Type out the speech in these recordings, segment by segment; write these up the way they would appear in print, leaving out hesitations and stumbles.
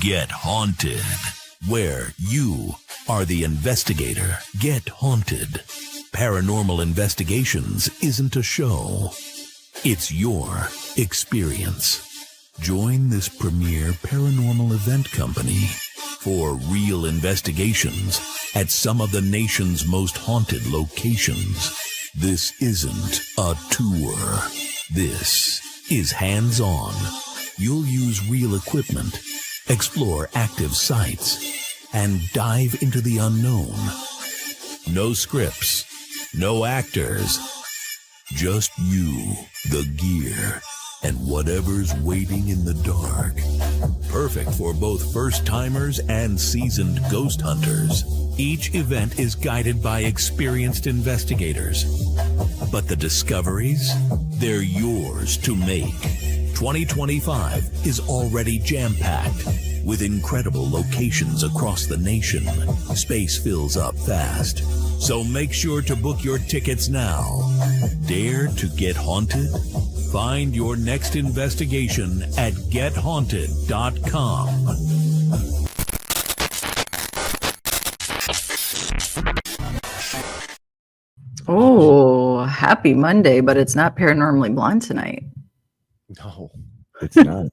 Get Haunted, where you are the investigator. Get Haunted. Paranormal Investigations isn't a show. It's your experience. Join this premier paranormal event company for real investigations at some of the nation's most haunted locations. This isn't a tour. This is hands-on. You'll use real equipment, explore active sites, and dive into the unknown. No scripts, no actors, just you, the gear, and whatever's waiting in the dark. Perfect for both first-timers and seasoned ghost hunters. Each event is guided by experienced investigators. But the discoveries, they're yours to make. 2025 is already jam-packed with incredible locations across the nation. Space fills up fast, so make sure to book your tickets now. Dare to get haunted? Find your next investigation at gethaunted.com. Oh, happy Monday, but it's not Paranormally Blonde tonight. No, it's not.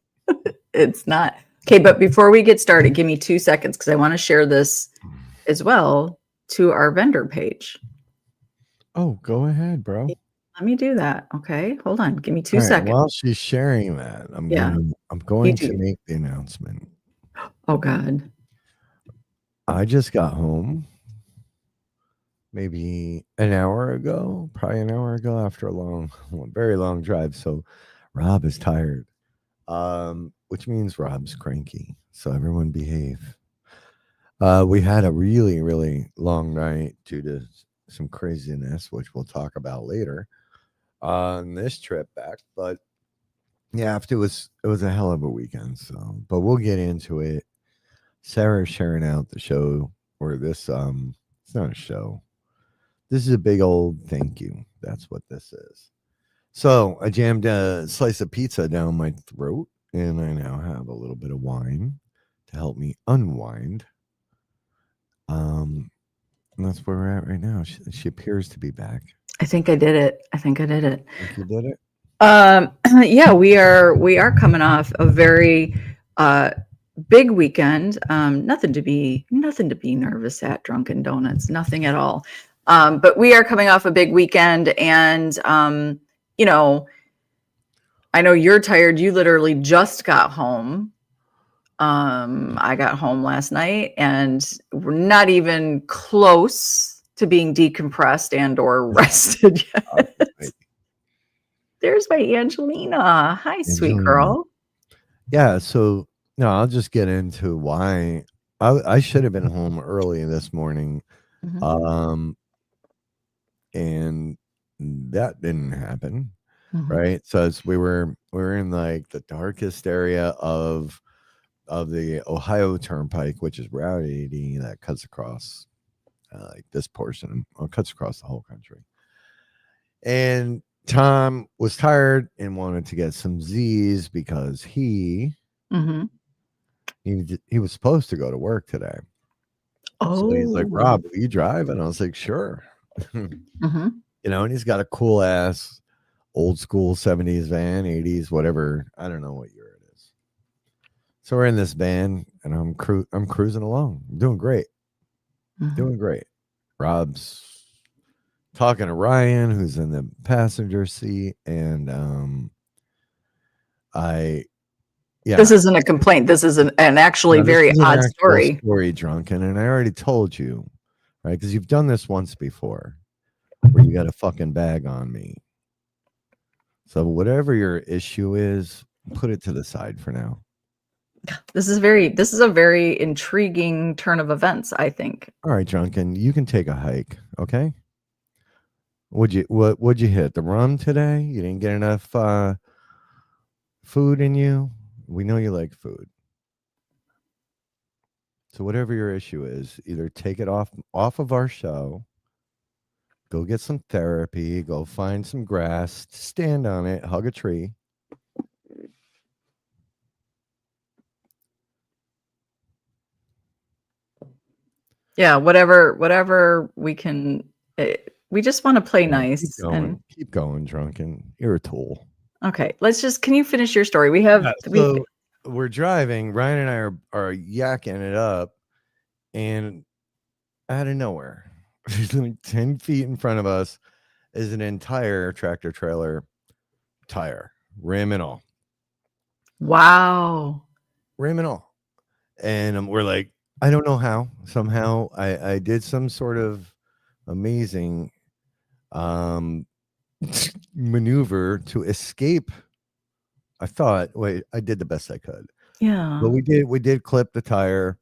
It's not. Okay, but before we get started, give me 2 seconds because I want to share this as well to our vendor page. Oh, go ahead, bro. Let me do that. Okay, hold on. Give me 2 All right, seconds. while she's sharing that, I'm going to make the announcement. Oh God. I just got home maybe an hour ago, probably an hour ago after a very long drive. So Rob is tired, which means Rob's cranky. So everyone behave. We had a really, really long night due to some craziness, which we'll talk about later on this trip back. But yeah, it was a hell of a weekend. So, but we'll get into it. Sarah's sharing out the show, or this. It's not a show. This is a big old thank you. That's what this is. So I jammed a slice of pizza down my throat, and I now have a little bit of wine to help me unwind. And that's where we're at right now. She appears to be back. I think I did it. Think you did it? Yeah, we are coming off a very big weekend. Nothing to be nervous at. Drunken Donuts, nothing at all. But we are coming off a big weekend, and you know, I know you're tired. You literally just got home. I got home last night, and we're not even close to being decompressed and or rested yet. There's my Angelina. Hi, sweet girl. Yeah, so no, I'll just get into why I should have been home early this morning. Mm-hmm. And that didn't happen. Mm-hmm. Right. So as we were in like the darkest area of the Ohio Turnpike, which is Route 80 that cuts across like this portion, or cuts across the whole country. And Tom was tired and wanted to get some Z's because he was supposed to go to work today. Oh, so he's like, Rob, will you drive? And I was like, sure. Mm-hmm. You know, and he's got a cool ass old school 70s van, 80s, whatever. I don't know what year it is. So we're in this van, and I'm cruising along. I'm doing great. Doing great. Rob's talking to Ryan, who's in the passenger seat, and this isn't a complaint. This is an actually very odd story. Drunken, and I already told you, right? Because you've done this once before, where you got a fucking bag on me. So whatever your issue is, put it to the side for now. This is a very intriguing turn of events, I think. All right, Drunken, you can take a hike, okay? What'd you hit? The rum today? You didn't get enough food in you? We know you like food. So whatever your issue is, either take it off of our show, go get some therapy, go find some grass, stand on it, hug a tree. Yeah, whatever we can. We just want to play Yeah, nice. And keep going, drunken. You're a tool. okay, can you finish your story? So we're driving. Ryan and I are yakking it up, and out of nowhere, 10 feet in front of us is an entire tractor trailer tire, rim and all. Wow. Rim and all. And we're like, I don't know how. Somehow I did some sort of amazing maneuver to escape. I thought, wait, I did the best I could. Yeah. But we did clip the tire.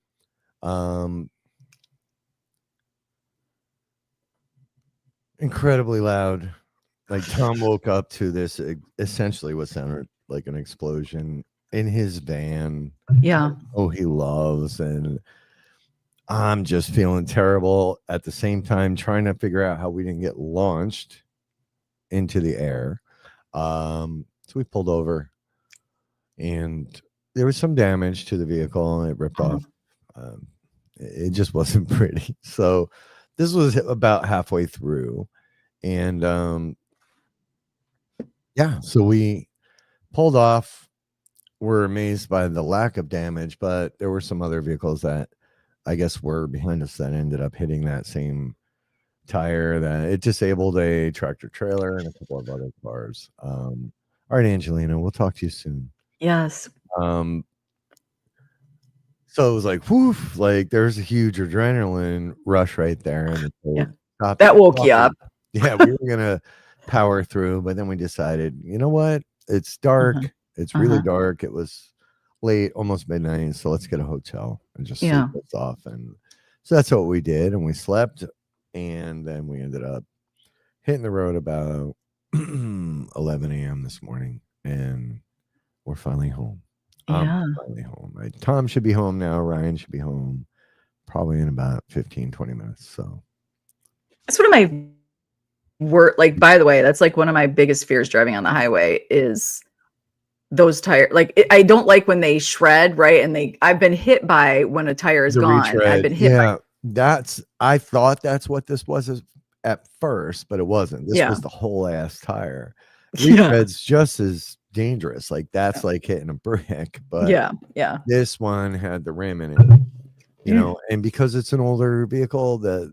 Incredibly loud. Like Tom woke up to this essentially what sounded like an explosion in his van. Yeah. Oh, he loves, and I'm just feeling terrible at the same time, trying to figure out how we didn't get launched into the air. So we pulled over, and there was some damage to the vehicle, and it ripped off. It just wasn't pretty. So this was about halfway through, and yeah, so we pulled off. We're amazed by the lack of damage, but there were some other vehicles that I guess were behind us that ended up hitting that same tire. That it disabled a tractor trailer and a couple of other cars. All right, Angelina, we'll talk to you soon. Yes. So it was like, woof, like there's a huge adrenaline rush right there. And that woke you up. Yeah, we were gonna power through, but then we decided, you know what? It's dark. It's really dark. It was late, almost midnight. So let's get a hotel and just sleep this off. And so that's what we did. And we slept. And then we ended up hitting the road about 11 a.m. this morning. And we're finally home. I'm finally home. Right? Tom should be home now. Ryan should be home probably in about 15, 20 minutes. So that's one of my by the way, that's like one of my biggest fears driving on the highway is those tires. Like I don't like when they shred, right? And I've been hit by when a tire is gone. Retread. I've been hit. Yeah, I thought that's what this was at first, but it wasn't. This was the whole ass tire. Retread's just as dangerous. Like that's like hitting a brick, but this one had the rim in it. You know, and because it's an older vehicle, the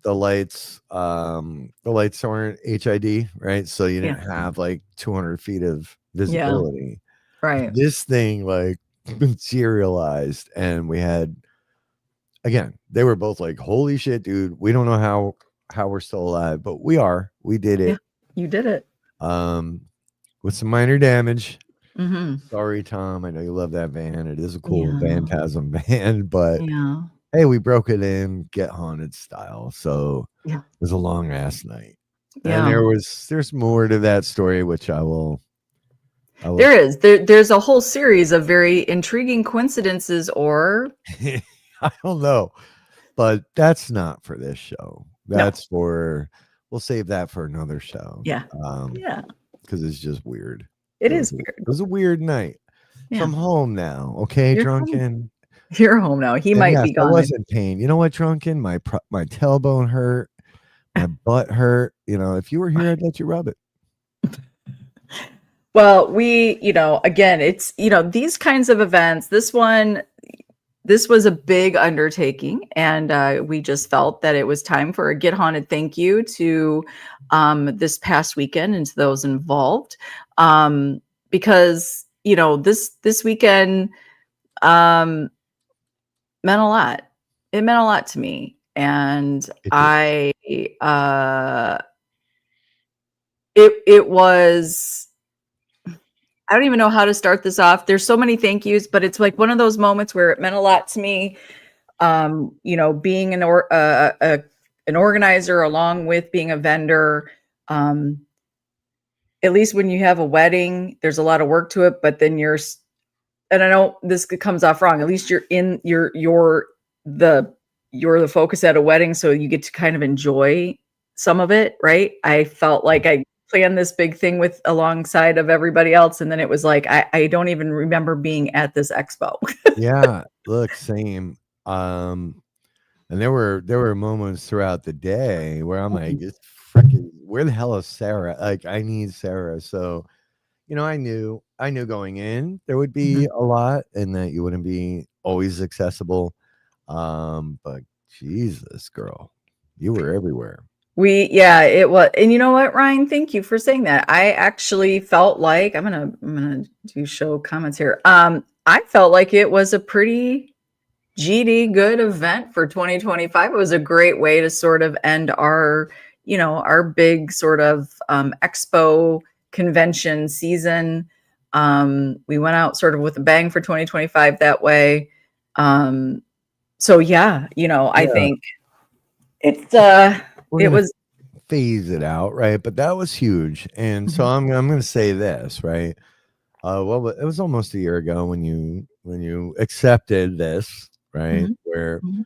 lights aren't HID, right? So you didn't have like 200 feet of visibility. Right. This thing like serialized, and we had, again, they were both like, holy shit, dude, we don't know how we're still alive, but we did it. Yeah, you did it. With some minor damage. Sorry, Tom. I know you love that van. It is a cool Phantasm van, but hey, we broke it in Get Haunted style. So it was a long ass night. And there's more to that story, which I will. There's a whole series of very intriguing coincidences, or I don't know, but that's not for this show. That's we'll save that for another show. Because it's just weird. It is weird. It was a weird night. So I'm home now. Okay, You're drunken. Home. You're home now. He might be gone. I was in pain. You know what, drunken? My tailbone hurt. My butt hurt. You know, if you were here, I'd let you rub it. Well, again, it's, these kinds of events, this was a big undertaking, and we just felt that it was time for a Get Haunted thank you to this past weekend and to those involved, because this weekend meant a lot. It meant a lot to me, and it was. I don't even know how to start this off. There's so many thank yous, but it's like one of those moments where it meant a lot to me. Being an organizer along with being a vendor. At least when you have a wedding, there's a lot of work to it, but then and I know this comes off wrong. At least you're the focus at a wedding, so you get to kind of enjoy some of it, right? I felt like I planned this big thing alongside of everybody else, and then it was like I don't even remember being at this expo. Yeah, look, same. And And there were moments throughout the day where I'm like, it's freaking, where the hell is Sarah? Like, I need Sarah. So, I knew going in there would be a lot and that you wouldn't be always accessible. But Jesus, girl, you were everywhere. It was, and you know what, Ryan, thank you for saying that. I actually felt like I'm gonna do show comments here. I felt like it was a pretty GD good event for 2025. It was a great way to sort of end our big sort of expo convention season. We went out sort of with a bang for 2025 that way. So yeah, I Yeah, think it's we're it gonna was. phase it out, right? But that was huge. And so Mhm, I'm gonna say this, right? Well, it was almost a year ago when you accepted this, right? mhm, Where mhm.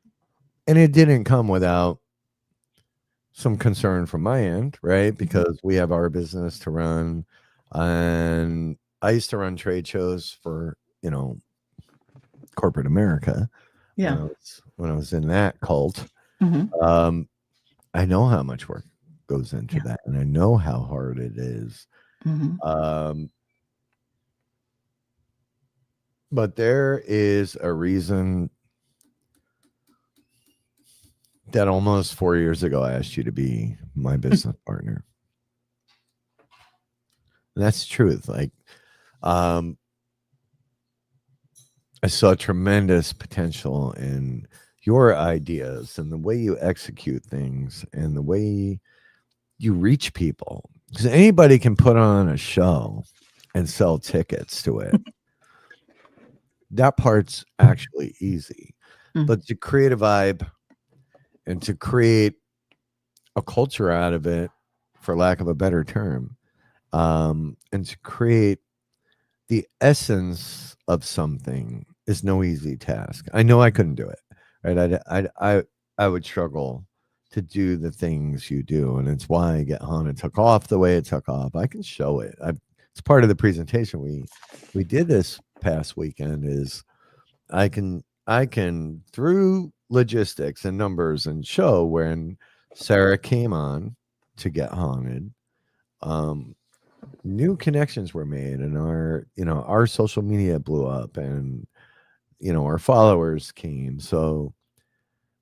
and it didn't come without some concern from my end, right? Mhm. Because we have our business to run, and I used to run trade shows for corporate America when Yeah. I was in that cult. Mhm. Um, I know how much work goes into Yeah. that, and I know how hard it is. Mhm. Um, but there is a reason that almost 4 years ago I asked you to be my business partner. And that's the truth. Like, um, I saw tremendous potential in your ideas and the way you execute things and the way you reach people. Because anybody can put on a show and sell tickets to it. That part's actually easy. Mm. But to create a vibe and to create a culture out of it, for lack of a better term, and to create the essence of something is no easy task. I know I couldn't do it, right? I would struggle to do the things you do, and it's why Get Haunted took off the way it took off. I can show it. It's part of the presentation we did this past weekend. Is I can through logistics and numbers and show when Sarah came on to Get Haunted. Um, New connections were made and our social media blew up and our followers came, so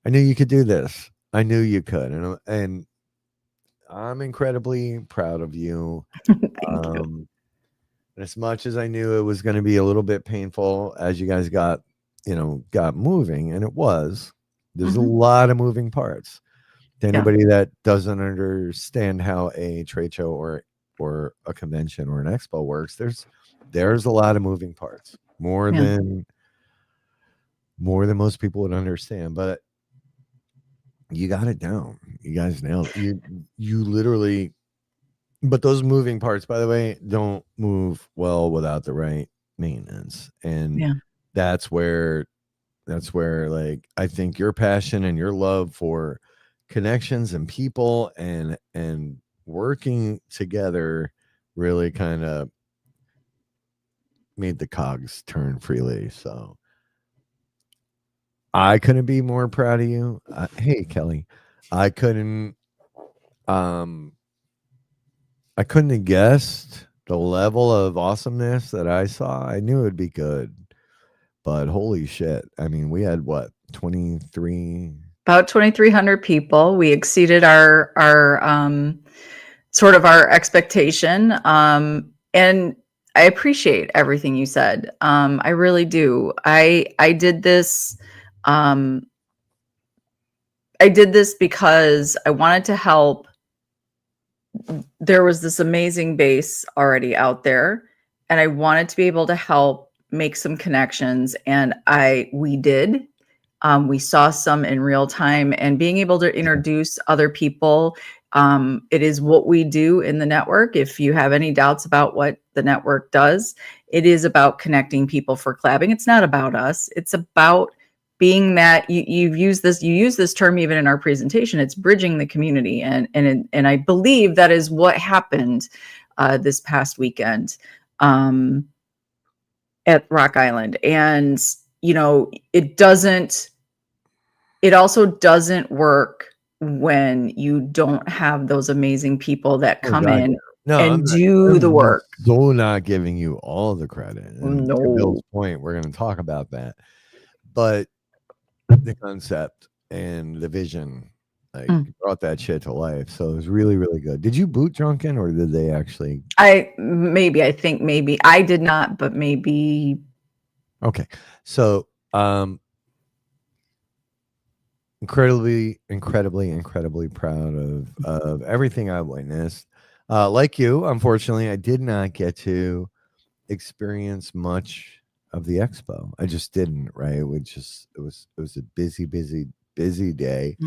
I knew you could do this. I knew you could, and I'm incredibly proud of you. Thank you. um and as much as I knew it was going to be a little bit painful as you guys got moving, and there's a Mhm. lot of moving parts. To Yeah. anybody that doesn't understand how a trade show or a convention or an expo works, there's a lot of moving parts, Yeah. more than most people would understand. But you got it down. You guys nailed it. You literally. But those moving parts, by the way, don't move well without the right maintenance, and Yeah. that's where like I think your passion and your love for connections and people and working together really kind of made the cogs turn freely. So I couldn't be more proud of you. Hey Kelly, I couldn't um I couldn't have guessed the level of awesomeness that I saw. I knew it would be good, but holy shit. I mean, we had what, 23. About 2,300 people. We exceeded our sort of our expectation. And I appreciate everything you said. I really do. I did this. Um, I did this because I wanted to help. There was this amazing base already out there, and I wanted to be able to help make some connections, and we did. We saw some in real time, and being able to introduce other people. It is what we do in the network. If you have any doubts about what the network does, it is about connecting people for collabing. It's not about us. It's about being that you use this term even in our presentation. It's bridging the community, and I believe that is what happened this past weekend at Rock Island. And it doesn't it also doesn't work when you don't have those amazing people that Oh, come God, in no, and do the work. so not giving you all the credit. And to Bill's No. point, we're going to talk about that. But the concept and the vision, like, brought that shit to life. So it was really, really good. Did you boot Drunken, or did they actually? I think maybe I did not, but maybe. Okay, so incredibly proud of everything I witnessed. Like you, unfortunately, I did not get to experience much of the expo. I just didn't. Right? It was a busy day.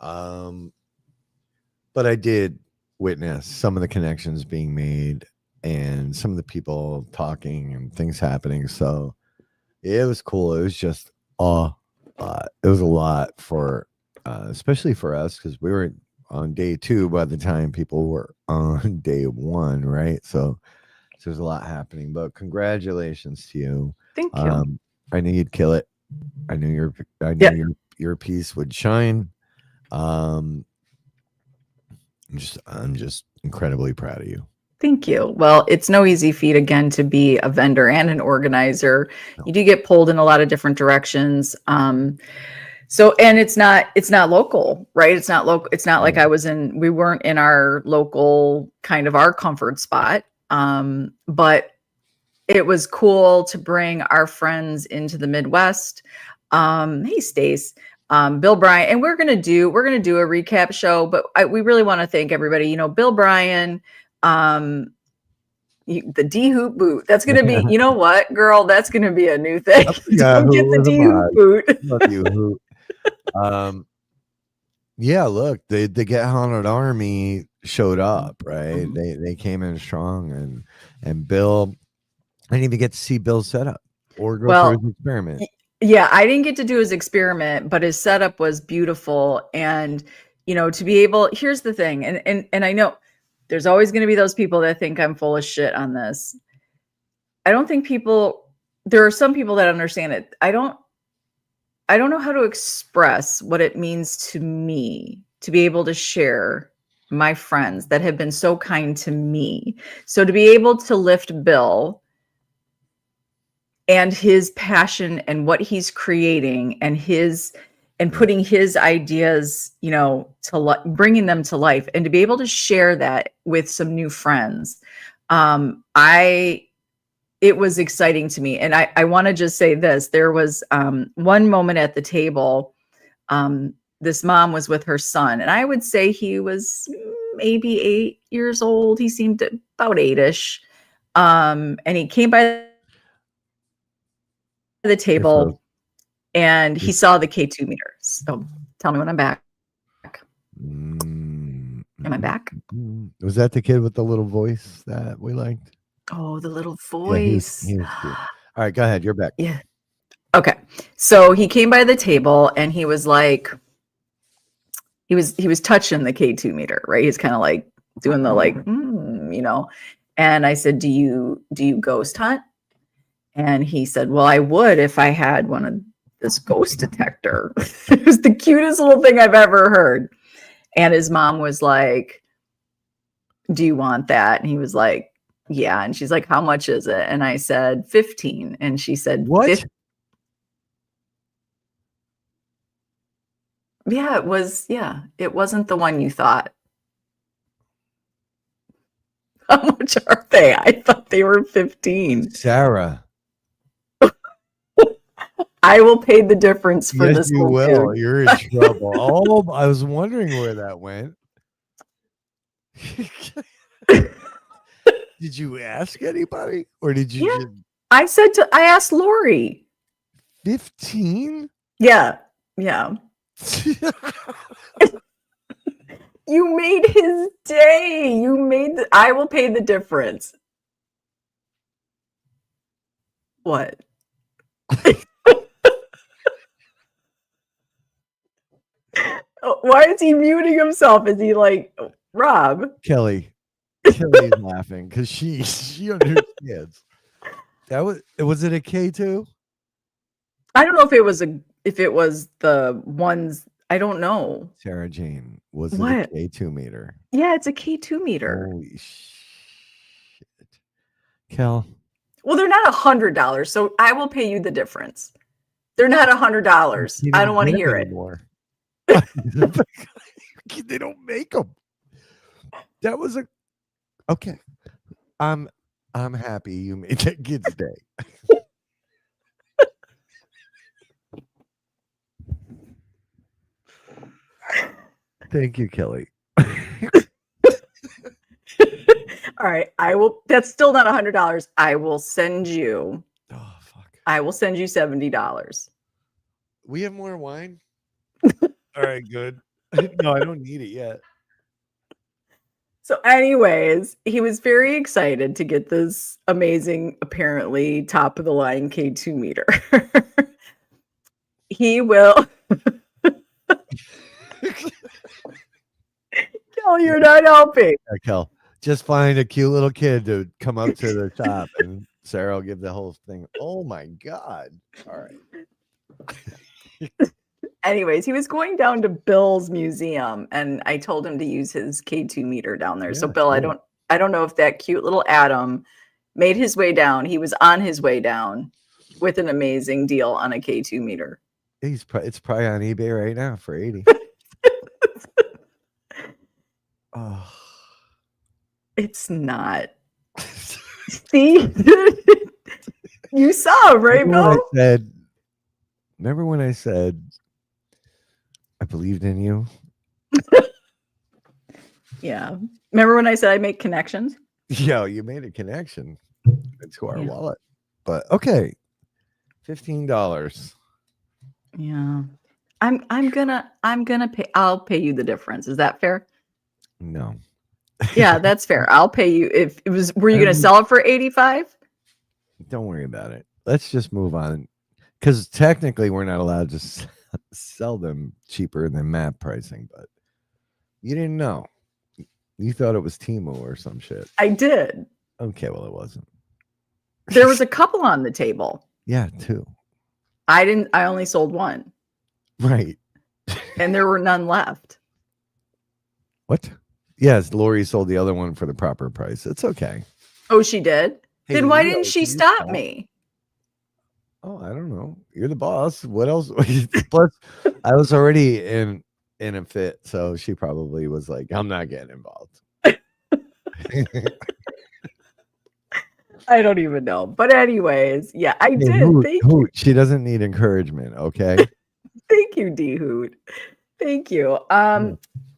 But I did witness some of the connections being made and some of the people talking and things happening. So it was cool. It was just it was a lot for especially for us, because we were on day 2 by the time people were on day 1, right? So there's a lot happening. But congratulations to you. Thank you. I knew you'd kill it. I knew your piece would shine. I'm just incredibly proud of you. Thank you. Well, it's no easy feat, again, to be a vendor and an organizer. No. You do get pulled in a lot of different directions. So, and it's not local, right? It's not local. It's not like we weren't in our local, kind of our comfort spot. But it was cool to bring our friends into the Midwest. Hey, Stace. Bill Bryan, and we're gonna do a recap show, but we really want to thank everybody. Bill Bryan, the D Hoop boot. That's gonna be, you know what, girl? That's gonna be a new thing. Don't get the D Hoop boot. Love you, Hoop. Yeah, look, the Get Haunted Army showed up, right? They came in strong, and Bill. I didn't even get to see Bill's setup or go through his experiment. Yeah, I didn't get to do his experiment, but his setup was beautiful. And, to be able, here's the thing. And I know there's always going to be those people that think I'm full of shit on this. I don't think there are some people that understand it. I don't know how to express what it means to me to be able to share my friends that have been so kind to me. So to be able to lift Bill and his passion and what he's creating and putting his ideas, bringing them to life, and to be able to share that with some new friends. It was exciting to me. And I want to just say this, there was one moment at the table, this mom was with her son, and I would say he was maybe 8 years old. He seemed about 8-ish. And he came by the table and he saw the K2 meter. So tell me when I'm back. Am I back? Was that the kid with the little voice that we liked? Oh, the little voice. Yeah, he was cute. All right, go ahead. You're back. Yeah. Okay. So he came by the table and he was like, he was touching the K2 meter, right? He's kind of like doing the and I said, do you ghost hunt? And he said, well, I would if I had one of this ghost detector. It was the cutest little thing I've ever heard. And his mom was like, do you want that? And he was like, yeah. And she's like, how much is it? And I said, 15. And she said, what? 50. Yeah, it was. Yeah, it wasn't the one you thought. How much are they? I thought they were 15. Sarah. I will pay the difference for this. You will. Kid. You're in trouble. Oh, I was wondering where that went. Did you ask anybody, or did you? Yeah, I asked Lori. 15? Yeah. You made his day. I will pay the difference. What? Why is he muting himself? Is he like, Rob? Kelly's laughing because she understands. Was it a K2? I don't know if it was if it was the ones, I don't know. Sarah Jane, was it a What? K2 meter? Yeah, it's a K2 meter. Holy shit. Kel, Well, they're not $100, so I will pay you the difference. They're not $100. you I don't want to get 'em hear it. anymore. They don't make them. That was okay. I'm happy you made that kid's day. Thank you, Kelly. All right, I will. That's still not $100. I will send you. Oh fuck. I will send you $70. We have more wine. All right, good. No, I don't need it yet. So, anyways, he was very excited to get this amazing, apparently top of the line K2 meter. He will. Kel, you're not helping. Kel, just find a cute little kid to come up to the shop, and Sarah will give the whole thing. Oh my god! All right. Anyways, he was going down to Bill's museum, and I told him to use his K2 meter down there. So, Yeah, Bill, cool. I don't know if that cute little Adam made his way down. He was on his way down with an amazing deal on a K2 meter. It's probably on eBay right now for 80. Oh. It's not. See, you saw, right, Bill? Remember when I said I believed in you? Yeah. Remember when I said I make connections? Yeah, you made a connection into our Yeah. wallet. But okay, $15. Yeah. I'm gonna pay. I'll pay you the difference. Is that fair? No. Yeah, that's fair. I'll pay you if it was. Were you gonna sell it for 85? Don't worry about it. Let's just move on. Because technically we're not allowed to sell them cheaper than map pricing, but you didn't know. You thought it was Temu or some shit. I did. Okay, well, it wasn't. There was a couple on the table. Yeah, 2. I only sold one. Right. And there were none left. What? Yes, Lori sold the other one for the proper price. It's okay. Oh, she did? Hey, Then why Leo, didn't she can you stop me? Oh, I don't know. You're the boss. What else? Plus, I was already in a fit, so she probably was like, "I'm not getting involved." I don't even know. But anyways, yeah, I did. Thank you. Hoot. She doesn't need encouragement, okay? Thank you, D Hoot. Thank you.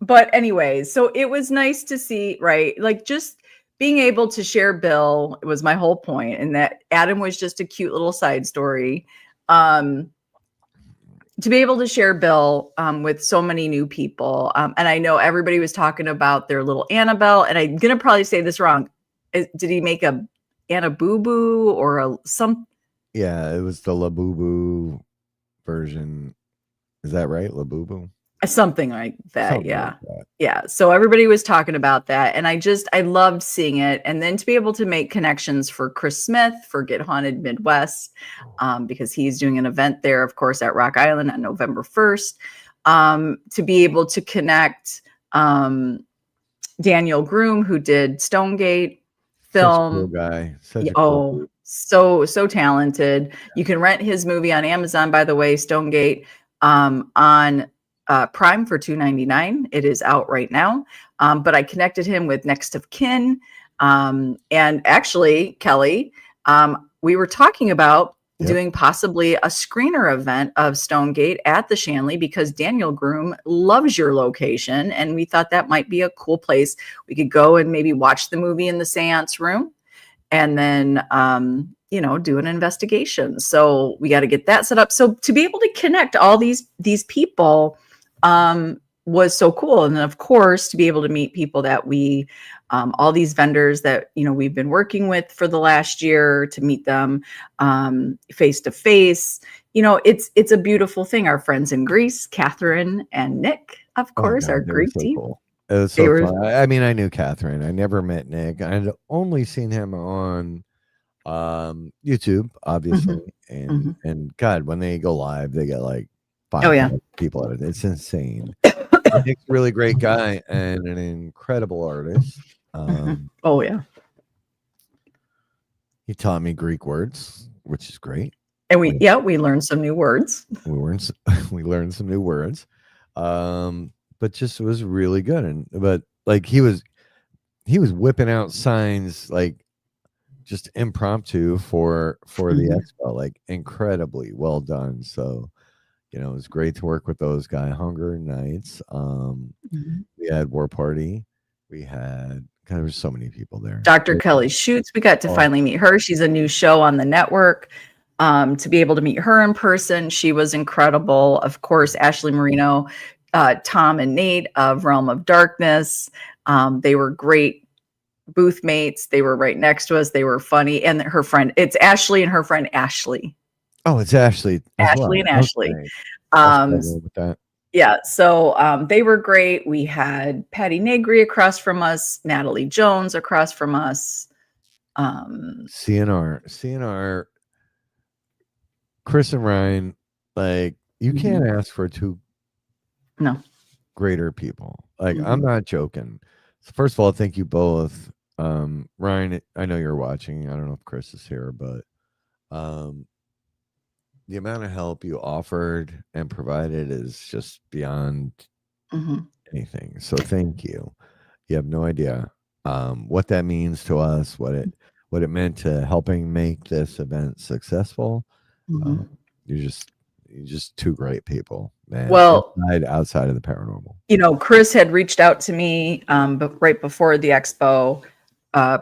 But anyways, so it was nice to see, right? Like just being able to share Bill was my whole point, and that Adam was just a cute little side story. To be able to share Bill with so many new people. And I know everybody was talking about their little Annabelle, and I'm going to probably say this wrong. Did he make a Anna Boo Boo or some? Yeah, it was the Labubu version. Is that right? Labubu? Something like that. Something Yeah. like that. Yeah. So everybody was talking about that. And I loved seeing it. And then to be able to make connections for Chris Smith for Get Haunted Midwest, because he's doing an event there, of course, at Rock Island on November 1st, to be able to connect Daniel Groom, who did Stonegate film. Such a cool guy. Such a Oh, cool so talented. You can rent his movie on Amazon, by the way, Stonegate, on Prime for $2.99. It is out right now. But I connected him with Next of Kin. And actually, Kelly, we were talking about doing possibly a screener event of Stonegate at the Shanley because Daniel Groom loves your location. And we thought that might be a cool place. We could go and maybe watch the movie in the seance room and then, do an investigation. So we got to get that set up. So to be able to connect all these people was so cool. And then of course, to be able to meet people that we, all these vendors that, we've been working with for the last year, to meet them face to face, it's a beautiful thing. Our friends in Greece, Catherine and Nick, of course, our Greek team. Cool. It was so fun. I mean, I knew Catherine. I never met Nick. I'd only seen him on YouTube, obviously. And God, when they go live, they get like Oh yeah. 5,000 people at it. It's insane. Nick's a really great guy and an incredible artist. Oh yeah. He taught me Greek words, which is great. And we learned some new words. We learned some new words. But just it was really good. But like he was whipping out signs like just impromptu for the expo, like incredibly well done. So, it was great to work with those guys. Hunger Nights. We had War Party. We had there was so many people there. Dr. Kelly Schutz, we got to finally meet her. She's a new show on the network. To be able to meet her in person, she was incredible. Of course, Ashley Marino, Tom and Nate of Realm of Darkness. They were great booth mates. They were right next to us. They were funny. And her friend, it's Ashley and her friend Ashley. Oh, it's Ashley. Ashley and Ashley. With that. Yeah, so they were great. We had Patty Negri across from us, Natalie Jones across from us. CNR, Chris and Ryan, like you can't ask for two greater people. Like I'm not joking. So first of all, thank you both. Ryan, I know you're watching. I don't know if Chris is here, but the amount of help you offered and provided is just beyond anything. So thank you. You have no idea what that means to us, what it meant to helping make this event successful. You're just two great people, man. Well, outside of the paranormal. Chris had reached out to me right before the expo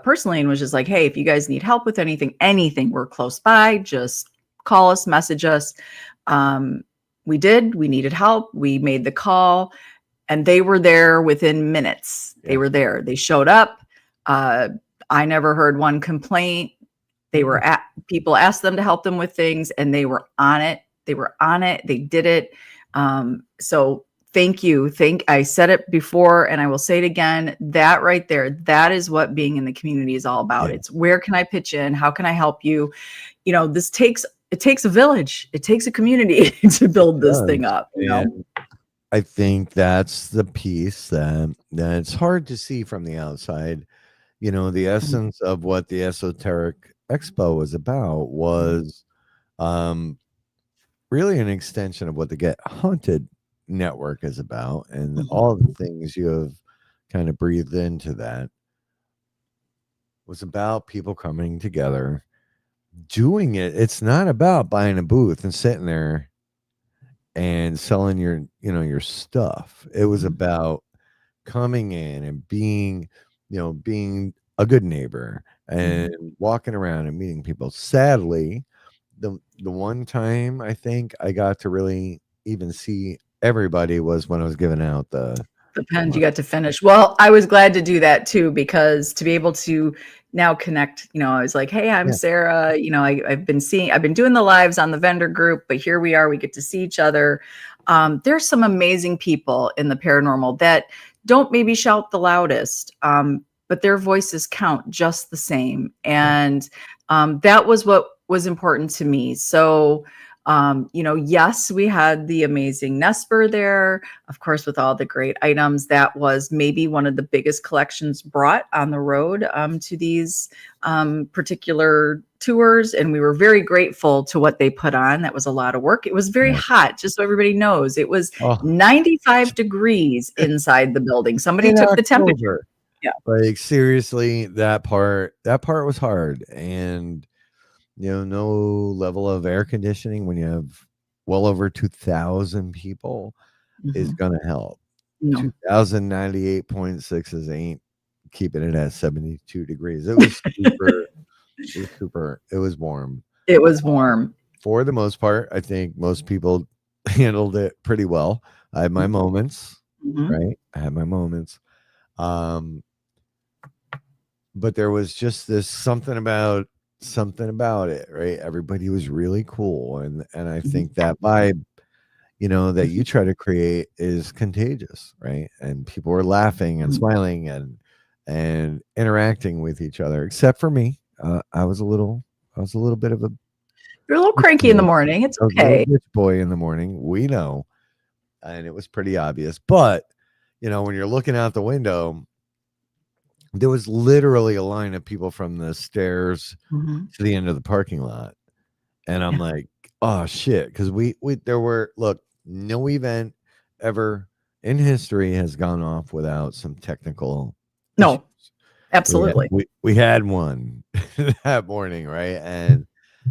personally and was just like, hey, if you guys need help with anything, we're close by, just call us, message us. We needed help. We made the call and they were there within minutes. Yeah. They were there. They showed up. I never heard one complaint. They were people asked them to help them with things and they were on it. They did it. So thank you. I said it before and I will say it again. That right there, that is what being in the community is all about. Yeah. It's where can I pitch in? How can I help you? It takes a village. It takes a community to build this thing up. I think that's the piece that it's hard to see from the outside. The essence of what the Esoteric Expo was about was really an extension of what the Get Haunted network is about, and all the things you have kind of breathed into that was about people coming together, doing it. It's not about buying a booth and sitting there and selling your stuff. It was about coming in and being a good neighbor and walking around and meeting people. Sadly, the one time I think I got to really even see everybody was when I was giving out the pens you got to finish. Well, I was glad to do that too, because to be able to now connect, I was like, hey, I'm Sarah. I've been doing the lives on the vendor group, but here we are, we get to see each other. There's some amazing people in the paranormal that don't maybe shout the loudest, but their voices count just the same. And that was what was important to me. So, yes, we had the amazing Nesper there, of course, with all the great items. That was maybe one of the biggest collections brought on the road to these particular tours. And we were very grateful to what they put on. That was a lot of work. It was very hot, just so everybody knows. It was 95 degrees inside the building. Somebody took the temperature. Yeah. Like seriously, that part was hard. And no level of air conditioning when you have well over 2,000 people is going to help. No. 2,098.6 ain't keeping it at 72 degrees. It was super. It was warm. It was warm. For the most part, I think most people handled it pretty well. I had my moments, right? I had my moments. But there was just this something about it, right? Everybody was really cool, and I think that vibe that you try to create is contagious, right? And people were laughing and smiling and interacting with each other, except for me. I was a little bit of a You're a little cranky in the morning. It's I was a little okay. bitch boy in the morning. We know. And it was pretty obvious. But, you know, when you're looking out the window, there was literally a line of people from the stairs Mhm. to the end of the parking lot. And I'm Yeah. like, oh shit. Because there were, look, no event ever in history has gone off without some technical No, issues. absolutely. We had one that morning, right? And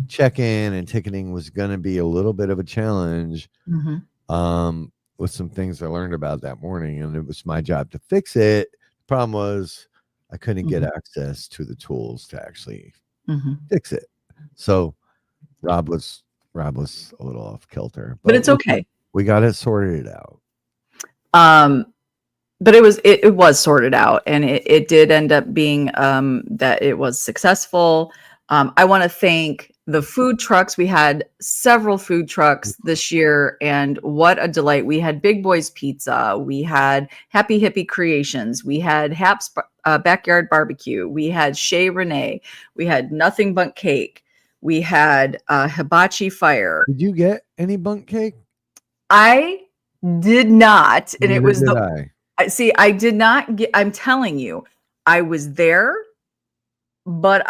check-in and ticketing was going to be a little bit of a challenge. Mhm. With some things I learned about that morning, and it was my job to fix it. The problem was I couldn't get Mhm. access to the tools to actually Mhm. fix it. So Rob was a little off kilter, But but it's okay. we got it sorted out. But it was sorted out, and it did end up being that it was successful. I want to thank the food trucks. We had several food trucks this year, and what a delight. We had Big Boys Pizza. We had Happy Hippie Creations. We had Hap's Backyard Barbecue. We had Chez Renee. We had Nothing But Cake. We had Hibachi Fire. Did you get any bunk cake? I did not, and it Neither was did the I. See, I did not get, I'm telling you, I was there, but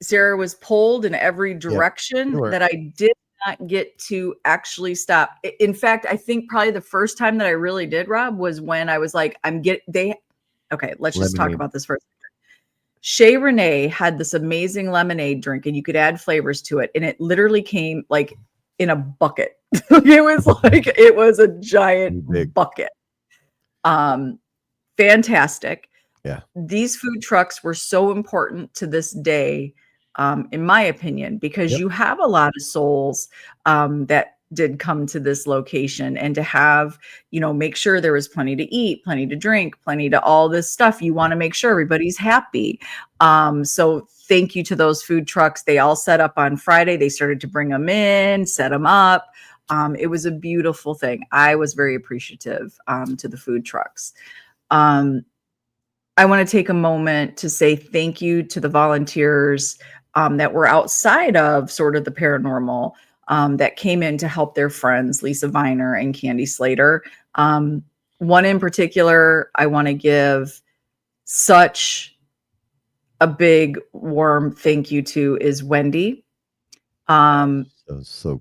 Sarah was pulled in every Yep, direction sure. that I did not get to actually stop. In fact, I think probably the first time that I really did, Rob, was when I was like, okay, let's just talk Lemonade. about this first. Chez Renee had this amazing lemonade drink, and you could add flavors to it, and it literally came like in a bucket. It was a giant Big. bucket. Fantastic. Yeah. These food trucks were so important to this day, in my opinion, because Yep. you have a lot of souls that did come to this location, and to have, make sure there was plenty to eat, plenty to drink, plenty to all this stuff. You want to make sure everybody's happy. So thank you to those food trucks. They all set up on Friday. They started to bring them in, set them up. It was a beautiful thing. I was very appreciative to the food trucks. I want to take a moment to say thank you to the volunteers that were outside of sort of the paranormal, that came in to help their friends, Lisa Viner and Candy Slater. One in particular, I want to give such a big, warm thank you to is Wendy. So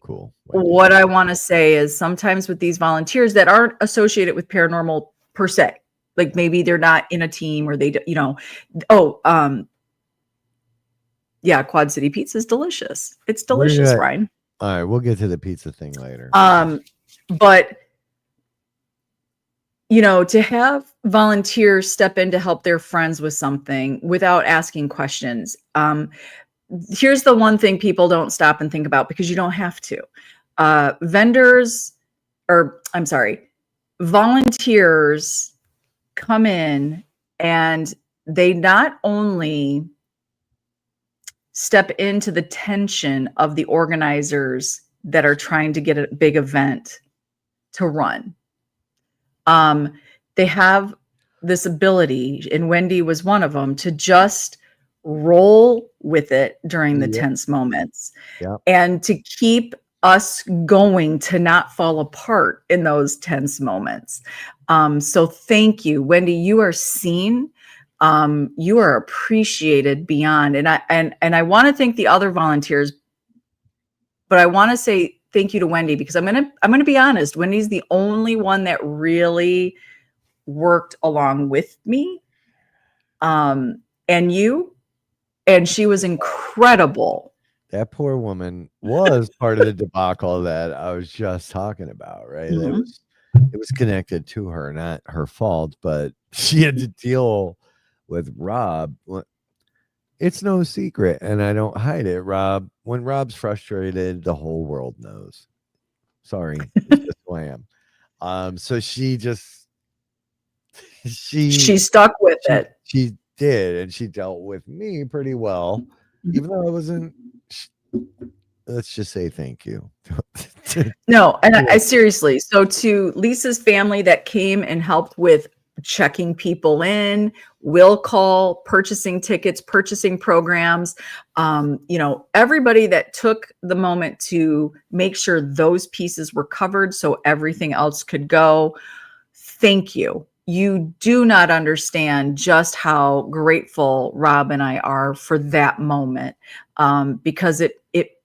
cool. Wendy. What I want to say is sometimes with these volunteers that aren't associated with paranormal per se, like maybe they're not in a team, or they, yeah, Quad City Pizza is delicious. It's delicious, Ryan. All right, we'll get to the pizza thing later. But to have volunteers step in to help their friends with something without asking questions. Here's the one thing people don't stop and think about, because you don't have to. Volunteers come in, and they not only step into the tension of the organizers that are trying to get a big event to run. They have this ability, and Wendy was one of them, to just roll with it during the tense moments, and to keep us going, to not fall apart in those tense moments. So thank you, Wendy. You are seen. You are appreciated beyond. And I want to thank the other volunteers, but I want to say thank you to Wendy, because I'm gonna be honest. Wendy's the only one that really worked along with me, and she was incredible. That poor woman was part of the debacle that I was just talking about, right? Mm-hmm. It was connected to her, not her fault, but she had to deal with Rob. It's no secret, and I don't hide it, Rob. When Rob's frustrated, the whole world knows. Sorry, it's just who I am. So she stuck with it. She did, and she dealt with me pretty well, even though I wasn't. Let's just say thank you. No, and I seriously. So to Lisa's family that came and helped with checking people in, will call, purchasing tickets, purchasing programs, everybody that took the moment to make sure those pieces were covered so everything else could go. Thank you. You do not understand just how grateful Rob and I are for that moment, because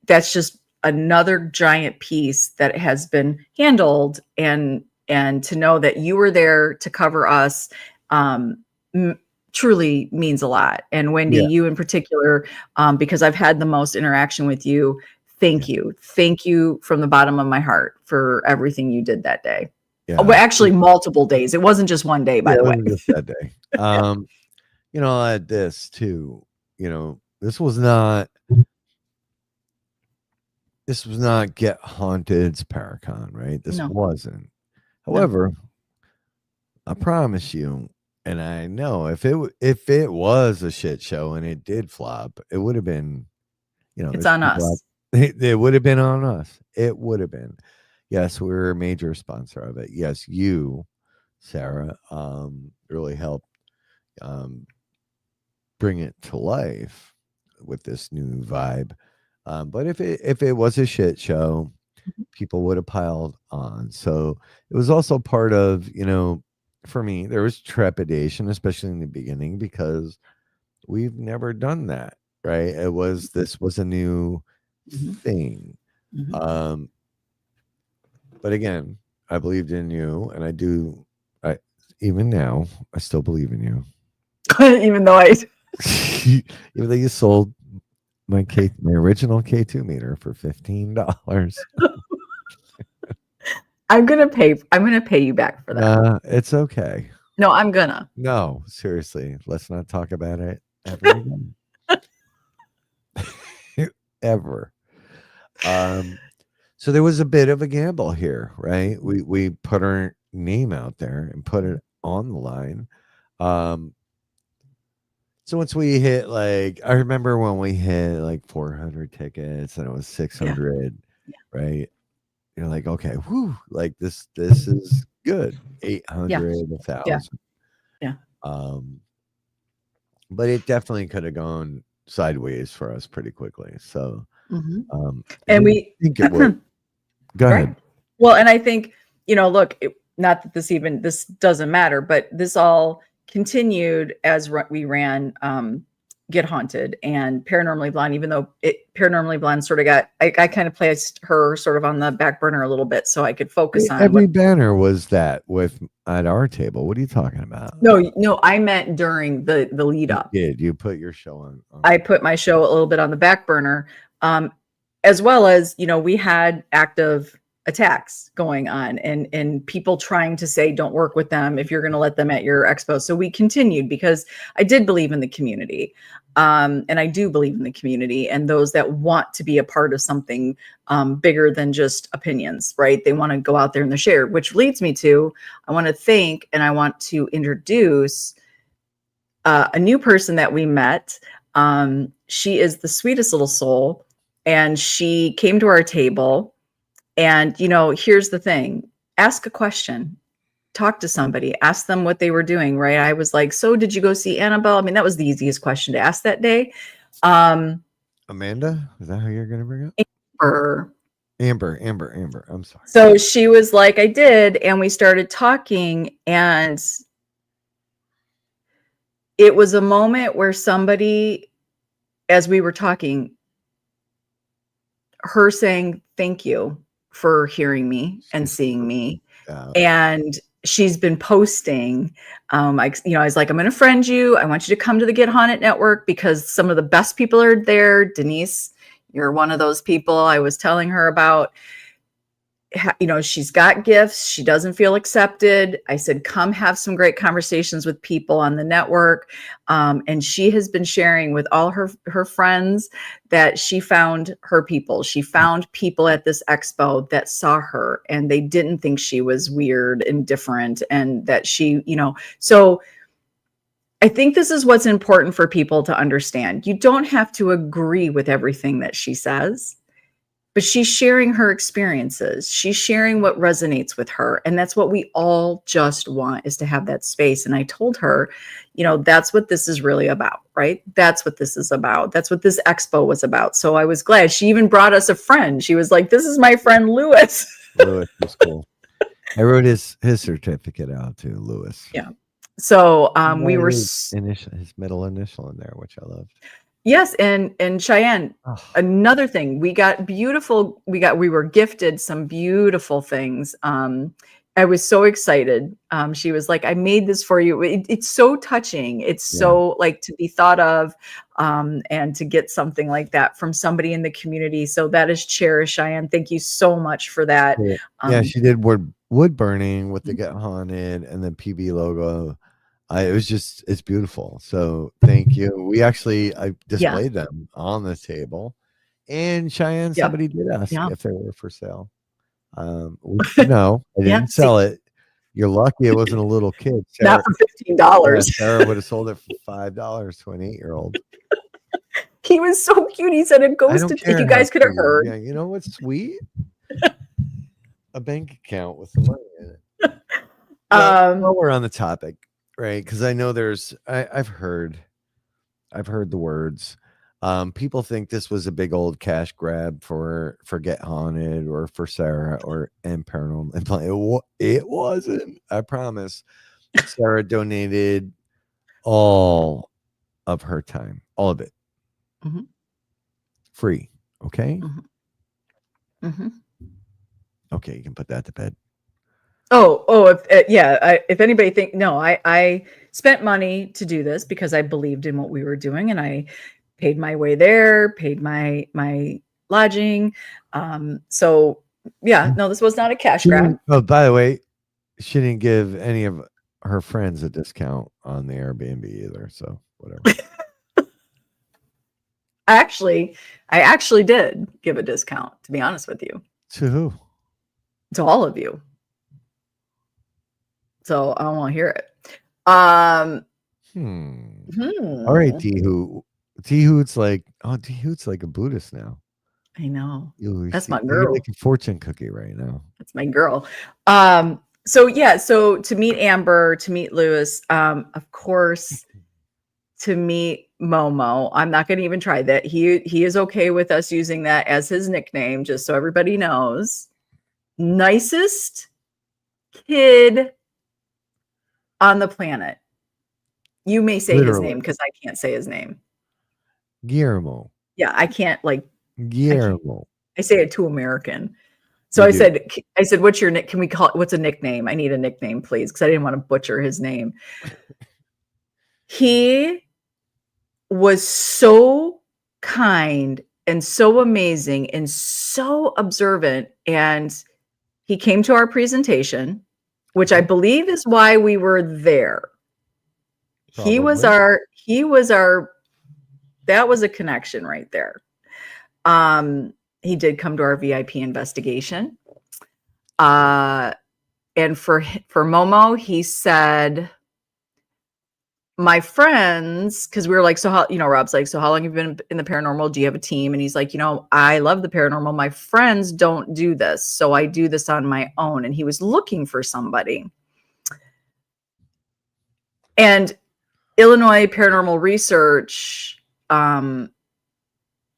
that's just another giant piece that has been handled, and to know that you were there to cover us truly means a lot. And Wendy, Yeah. you in particular, because I've had the most interaction with you. Thank you. Thank you from the bottom of my heart for everything you did that day. Yeah. Well, actually, multiple days. It wasn't just one day, by the way. It wasn't just that day. I had this too. This was not Get Haunted's Paracon, right? This No. wasn't. However, I promise you, and I know if it was a shit show and it did flop, it would have been, It's on us. It would have been on us. It would have been. Yes, we're a major sponsor of it. Yes, you, Sarah, really helped bring it to life with this new vibe. But if it was a shit show, people would have piled on. So it was also part of, for me, there was trepidation, especially in the beginning, because we've never done that, right? This was a new thing. But again, I believed in you, and even now, I still believe in you. Even though you sold my original K2 meter for $15. I'm gonna pay you back for that. It's okay. No, I'm gonna. No, seriously, let's not talk about it ever again. Ever. So there was a bit of a gamble here, right? We put our name out there and put it on the line. So once we hit, I remember when we hit 400 tickets and it was 600, right? You're like, okay, whoo, this is good. 800, 1,000. Yeah. But it definitely could have gone sideways for us pretty quickly. So, and we think it would. Go ahead. Well, and I think, look, not that this doesn't matter, but this all continued as we ran Get Haunted and Paranormally Blonde, even though Paranormally Blonde sort of I kind of placed her sort of on the back burner a little bit so I could focus on every banner was that at our table. What are you talking about? No, I meant during the lead up. You put your show on. I put my show a little bit on the back burner, as well as, we had active attacks going on and people trying to say, don't work with them if you're going to let them at your expo. So we continued because I did believe in the community. And I do believe in the community and those that want to be a part of something bigger than just opinions, right? They want to go out there and share, which leads me to, I want to thank and I want to introduce a new person that we met. She is the sweetest little soul. And she came to our table. And, here's the thing, ask a question, talk to somebody, ask them what they were doing, right? I was like, so did you go see Annabelle? I mean, that was the easiest question to ask that day. Amanda, is that who you're going to bring up? Amber. I'm sorry. So she was like, I did. And we started talking. And it was a moment where somebody, as we were talking, her saying, thank you for hearing me and seeing me. And she's been posting, I was like, I'm going to friend you. I want you to come to the Get Haunted Network because some of the best people are there. Denise, you're one of those people I was telling her about. She's got gifts. She doesn't feel accepted. I said, come have some great conversations with people on the network. And she has been sharing with all her friends that she found her people. She found people at this expo that saw her and they didn't think she was weird and different and that she, so I think this is what's important for people to understand. You don't have to agree with everything that she says. but she's sharing her experiences. She's sharing what resonates with her. And that's what we all just want, is to have that space. And I told her, that's what this is really about, right? That's what this is about. That's what this expo was about. So I was glad. She even brought us a friend. She was like, this is my friend, Lewis. Lewis was cool. I wrote his certificate out to Lewis. Yeah. So we were his middle initial in there, which I loved. Yes, and Cheyenne, another thing, we were gifted some beautiful things. I was so excited. She was like, I made this for you. It's so touching. It's so like to be thought of, and to get something like that from somebody in the community. So that is cherished, Cheyenne. Thank you so much for that. Yeah, she did wood burning with the Get Haunted and the PB logo. It's beautiful. So thank you. I displayed them on the table, and Cheyenne, somebody did ask if they were for sale. No, I didn't sell it. You're lucky it wasn't a little kid. Sarah, not for $15. Sarah would have sold it for $5 to an 8-year-old. He was so cute. He said it goes to, if you guys could have heard. Yeah, you know what's sweet? A bank account with some money in it. While we're on the topic, right? Because I know I've heard the words. People think this was a big old cash grab for Get Haunted or for Sarah and Paranormal. It wasn't. I promise. Sarah donated all of her time, all of it, free. Okay. Okay, you can put that to bed. If anybody think, no, I spent money to do this because I believed in what we were doing, and I paid my way there, paid my lodging. This was not a cash grab. Oh, by the way, she didn't give any of her friends a discount on the Airbnb either. So whatever. I actually did give a discount, to be honest with you. To who? To all of you. So I don't want to hear it. All right, T-Hoot's like, T-Hoot's like a Buddhist now. I know. That's my girl. You're like a fortune cookie right now. That's my girl. So to meet Amber, to meet Lewis, of course, to meet Momo. I'm not going to even try that. He is okay with us using that as his nickname, just so everybody knows. Nicest kid on the planet. You may say his name because I can't say his name. Guillermo. Yeah, I can't Guillermo. I say it too American. So I said, what's your nick? Can we call it, what's a nickname? I need a nickname, please, because I didn't want to butcher his name. He was so kind and so amazing and so observant, and he came to our presentation, which I believe is why we were there. Probably. That was a connection right there. He did come to our VIP investigation. And for Momo, he said, my friends, because we were like, so how, Rob's like, so how long have you been in the paranormal? Do you have a team? And he's like, I love the paranormal. My friends don't do this. So I do this on my own. And he was looking for somebody. And Illinois Paranormal Research,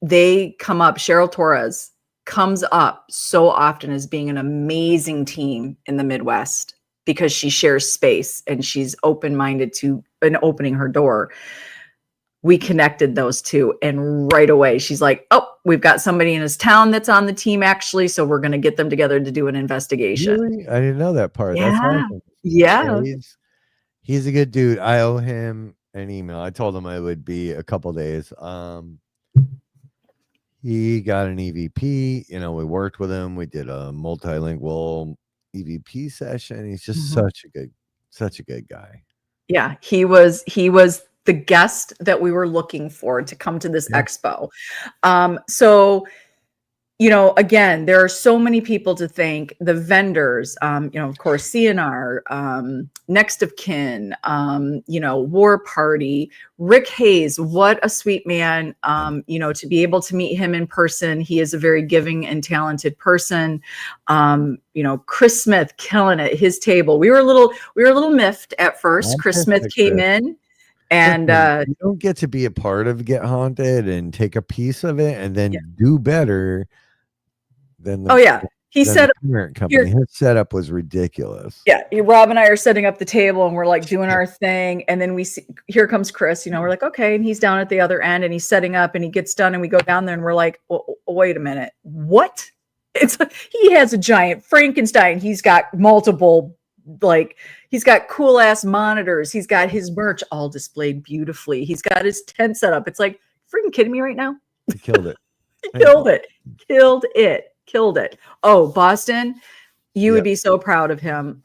they come up, Cheryl Torres comes up so often as being an amazing team in the Midwest because she shares space and she's open-minded to and opening her door. We connected those two, and right away she's like, oh, we've got somebody in his town that's on the team actually, so we're going to get them together to do an investigation. Really? I didn't know that part. Yeah. That's awesome. Yeah. He's a good dude. I owe him an email. I told him it would be a couple days. He got an EVP. We worked with him. We did a multilingual EVP session. He's just such a good guy. Yeah, he was the guest that we were looking for to come to this expo. So again, there are so many people to thank. The vendors, of course, CNR, Next of Kin, War Party, Rick Hayes. What a sweet man. To be able to meet him in person. He is a very giving and talented person. Chris Smith killing it. His table. We were a little miffed at first. Chris Smith came in. And you don't get to be a part of Get Haunted and take a piece of it and then do better than the he said parent company. His setup was ridiculous. Yeah, Rob and I are setting up the table and we're like doing our thing, and then we see here comes Chris. We're like, okay, and he's down at the other end and he's setting up and he gets done and we go down there and we're like, wait a minute, what? He has a giant Frankenstein. He's got multiple. He's got cool ass monitors. He's got his merch all displayed beautifully. He's got his tent set up. It's like, freaking kidding me right now? He killed it. Killed it. Oh, Boston, you would be so proud of him.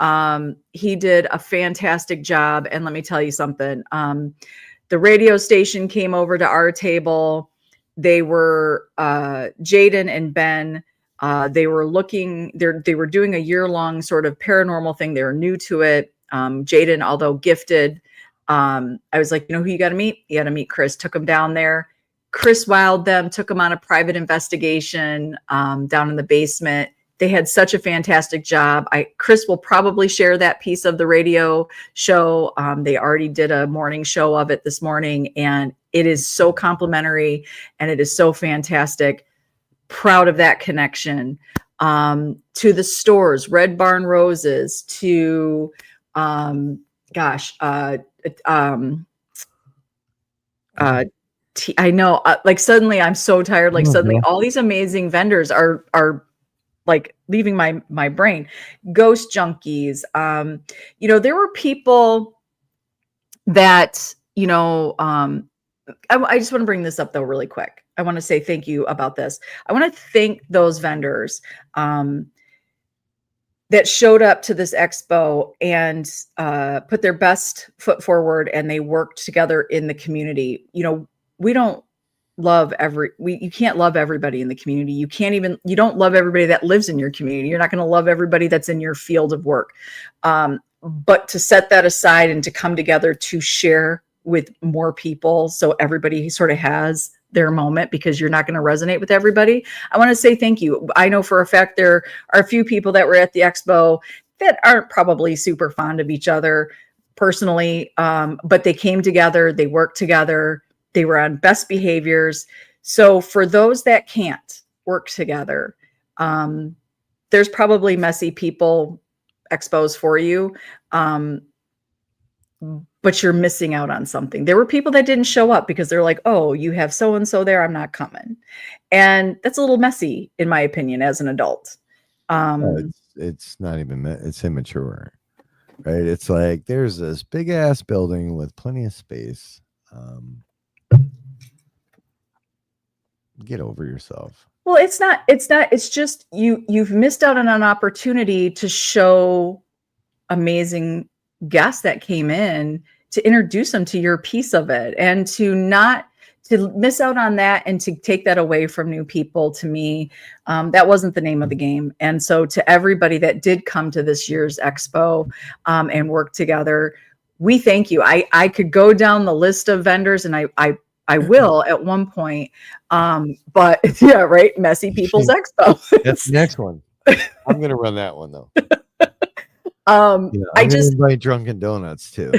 He did a fantastic job. And let me tell you something. The radio station came over to our table. They were Jaden and Ben. They were doing a year-long sort of paranormal thing. They were new to it. Jaden, although gifted, I was like, who you got to meet? You got to meet Chris. Took him down there. Chris wowed them, took them on a private investigation down in the basement. They had such a fantastic job. Chris will probably share that piece of the radio show. They already did a morning show of it this morning, and it is so complimentary and it is so fantastic. Proud of that connection. To the stores, Red Barn Roses, to I know, suddenly I'm so tired. Suddenly all these amazing vendors are like leaving my brain. Ghost Junkies. There were people that, I just want to bring this up though really quick. I want to say thank you about this. I want to thank those vendors that showed up to this expo and put their best foot forward, and they worked together in the community. We don't love you can't love everybody in the community. You don't love everybody that lives in your community. You're not going to love everybody that's in your field of work. But to set that aside and to come together to share with more people, so everybody sort of has their moment, because you're not going to resonate with everybody. I want to say thank you. I know for a fact there are a few people that were at the expo that aren't probably super fond of each other personally, but they came together, they worked together, they were on best behaviors. So for those that can't work together, there's probably messy people expos for you. But you're missing out on something. There were people that didn't show up because they're like, oh, you have so-and-so there, I'm not coming. And that's a little messy, in my opinion, as an adult. It's not even, it's immature, right? It's like, there's this big ass building with plenty of space. Get over yourself. Well, it's just, you've missed out on an opportunity to show amazing guests that came in, to introduce them to your piece of it, and to miss out on that and to take that away from new people. To me, that wasn't the name of the game. And so to everybody that did come to this year's expo and work together, we thank you. I could go down the list of vendors, and I will at one point. But yeah, right. Messy People's Expo. That's the next one. I'm going to run that one though. I'm gonna invite Drunken Donuts too.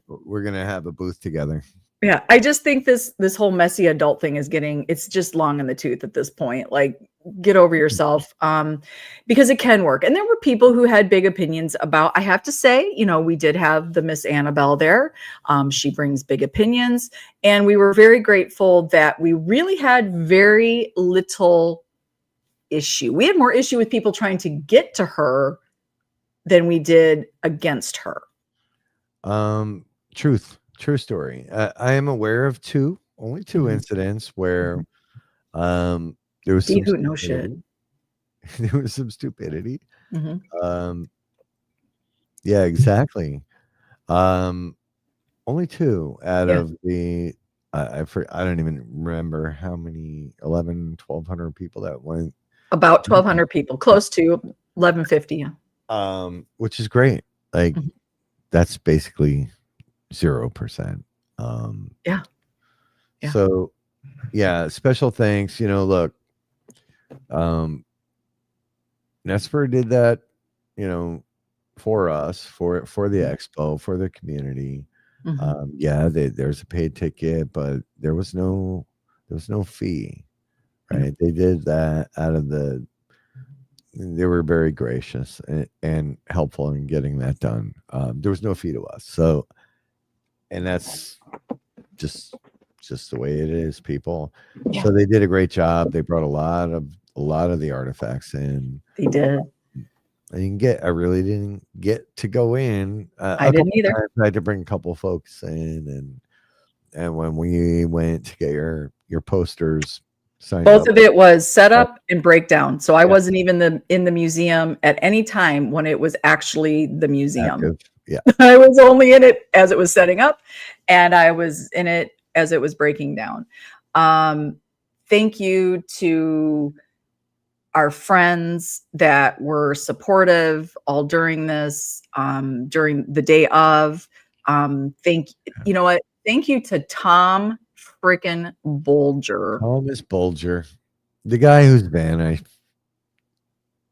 We're gonna have a booth together. Yeah, I just think this whole messy adult thing it's just long in the tooth at this point. Like, get over yourself, because it can work. And there were people who had big opinions about. I have to say, we did have the Miss Annabelle there. She brings big opinions, and we were very grateful that we really had very little issue. We had more issue with people trying to get to her than we did against her. True story. I am aware of only two incidents where there was some no shit. There was some stupidity. Mm-hmm. Yeah, exactly. Only two out of the I don't even remember how many 1,100-1,200 people that went About 1,200 people, close to 1,150. Yeah. Which is great. Like Mhm. that's basically 0%. Yeah. Yeah. So yeah, special thanks. Look, Nesper did that, for us, for the expo, for the community. Mhm. Yeah, there's a paid ticket, but there was no fee, Yeah. right? They did that they were very gracious and helpful in getting that done. There was no fee to us. So, and that's just the way it is, people. Yeah. So they did a great job. They brought a lot of the artifacts in. They did. I really didn't get to go in. I A didn't couple either. times I had to bring a couple folks in, and when we went to get your posters signed Both up, of it was set up and breakdown. So I yeah, wasn't even in the museum at any time when it was actually the museum. active, yeah. I was only in it as it was setting up, and I was in it as it was breaking down. Thank you to our friends that were supportive all during this, during the day of. You know what? Thank you to Tom freaking Bolger. Thomas Bulger, the guy whose van I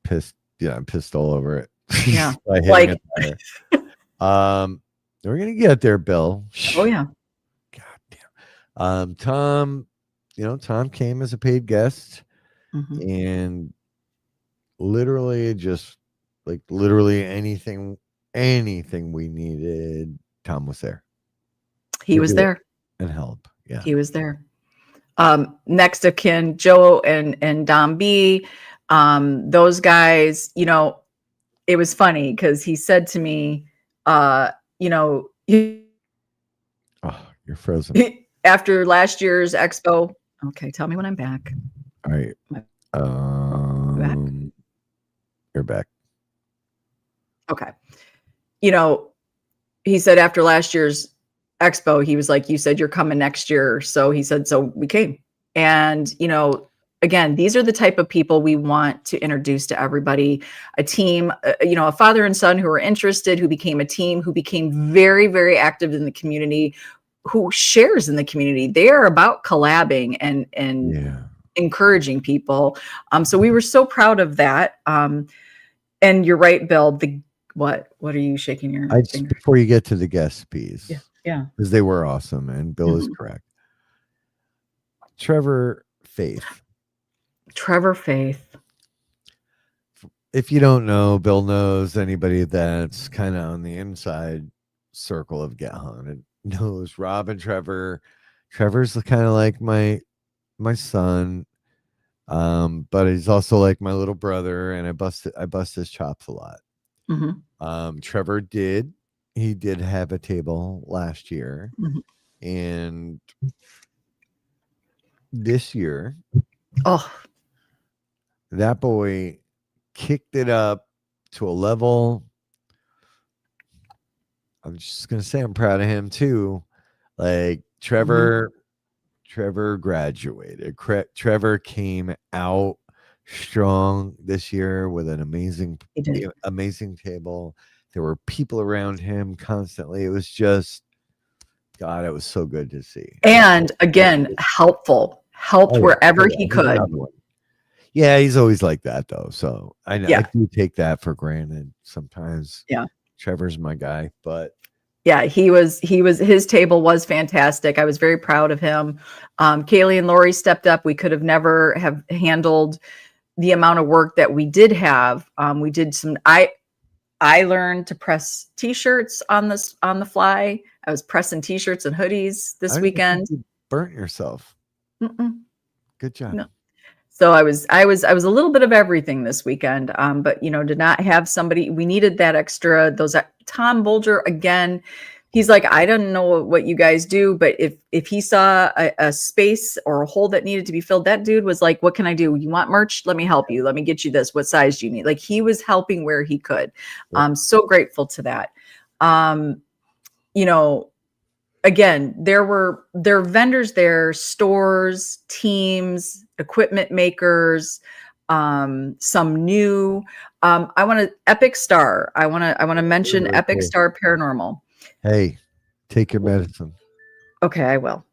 pissed all over it. Yeah. By hitting Like, a tire. We're gonna get there, Bill. oh yeah. God damn. Tom, Tom came as a paid guest, Mhm. and literally just like literally anything we needed, Tom was there He to was do it there. and help. Yeah. He was there. Next of kin, Joe and Dom B. Those guys, it was funny because he said to me, you know, Oh, you're frozen. after last year's expo. Okay, tell me when I'm back. All right. Am I back? You're back. Okay. He said after last year's expo, he was like, you said you're coming next year. So he said, so we came. And, again, these are the type of people we want to introduce to everybody. A team, a father and son who are interested, who became a team, who became very, very active in the community, who shares in the community. They are about collabing and Yeah. encouraging people. So we were so proud of that. And you're right, Bill. What are you shaking your finger? Before you get to the guest piece, Yeah. because they were awesome, and Bill is Mhm. correct. Trevor Faith. Trevor Faith. If you don't know, Bill knows. Anybody that's kind of on the inside circle of Get Haunted knows Rob and Trevor. Trevor's kind of like my son, but he's also like my little brother, and I bust his chops a lot. Mhm. Trevor did have a table last year, Mhm. and this year Oh, that boy kicked it up to a level. I'm just gonna say I'm proud of him too. Like Trevor graduated. Trevor came out strong this year with an he did. amazing table. There were people around him constantly. It was just God, it was so good to see. And again, helped Oh, yeah. wherever Oh, yeah. he He's could. another one. Yeah, he's always like that though. So I Yeah. do take that for granted sometimes. Yeah. Trevor's my guy, but Yeah, his table was fantastic. I was very proud of him. Kaylee and Lori stepped up. We could have never have handled the amount of work that we did have. We did I learned to press t-shirts on the fly. I was pressing t-shirts and hoodies I this don't even think weekend. you burnt yourself. Mm-mm, Good job. no. So I was a little bit of everything this weekend, but did not have somebody. We needed that extra. Tom Bolger again. He's like, I don't know what you guys do, but if he saw a space or a hole that needed to be filled, that dude was like, what can I do? You want merch? Let me help you. Let me get you this. What size do you need? Like he was helping where he could. Yep. I'm so grateful to that. Again, there are vendors there, stores, teams, equipment makers, some new. I want to Epic Star. I want to mention Very Epic cool. Star Paranormal. Hey, take your medicine. Okay, I will.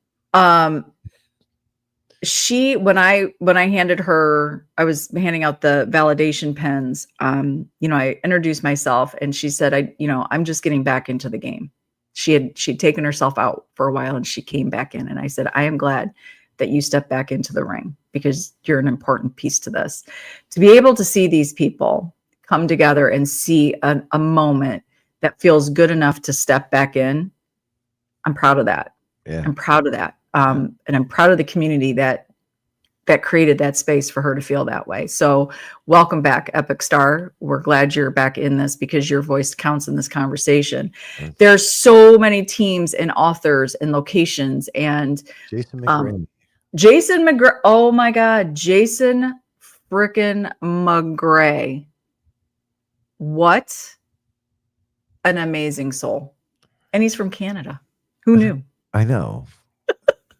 She when I handed her, I was handing out the validation pens. I introduced myself, and she said, I'm just getting back into the game. She'd taken herself out for a while, and she came back in, and I said, I am glad that you stepped back into the ring because you're an important piece to this. To be able to see these people come together and see a moment that feels good enough to step back in, I'm proud of that. Yeah. I'm proud of that. And I'm proud of the community that created that space for her to feel that way. So welcome back, Epic Star. We're glad you're back in this because your voice counts in this conversation. There's so many teams and authors and locations and Jason McGrath. Jason McGrath. Oh my God. Jason frickin' McGrath. What an amazing soul. And he's from Canada. Who knew? I know.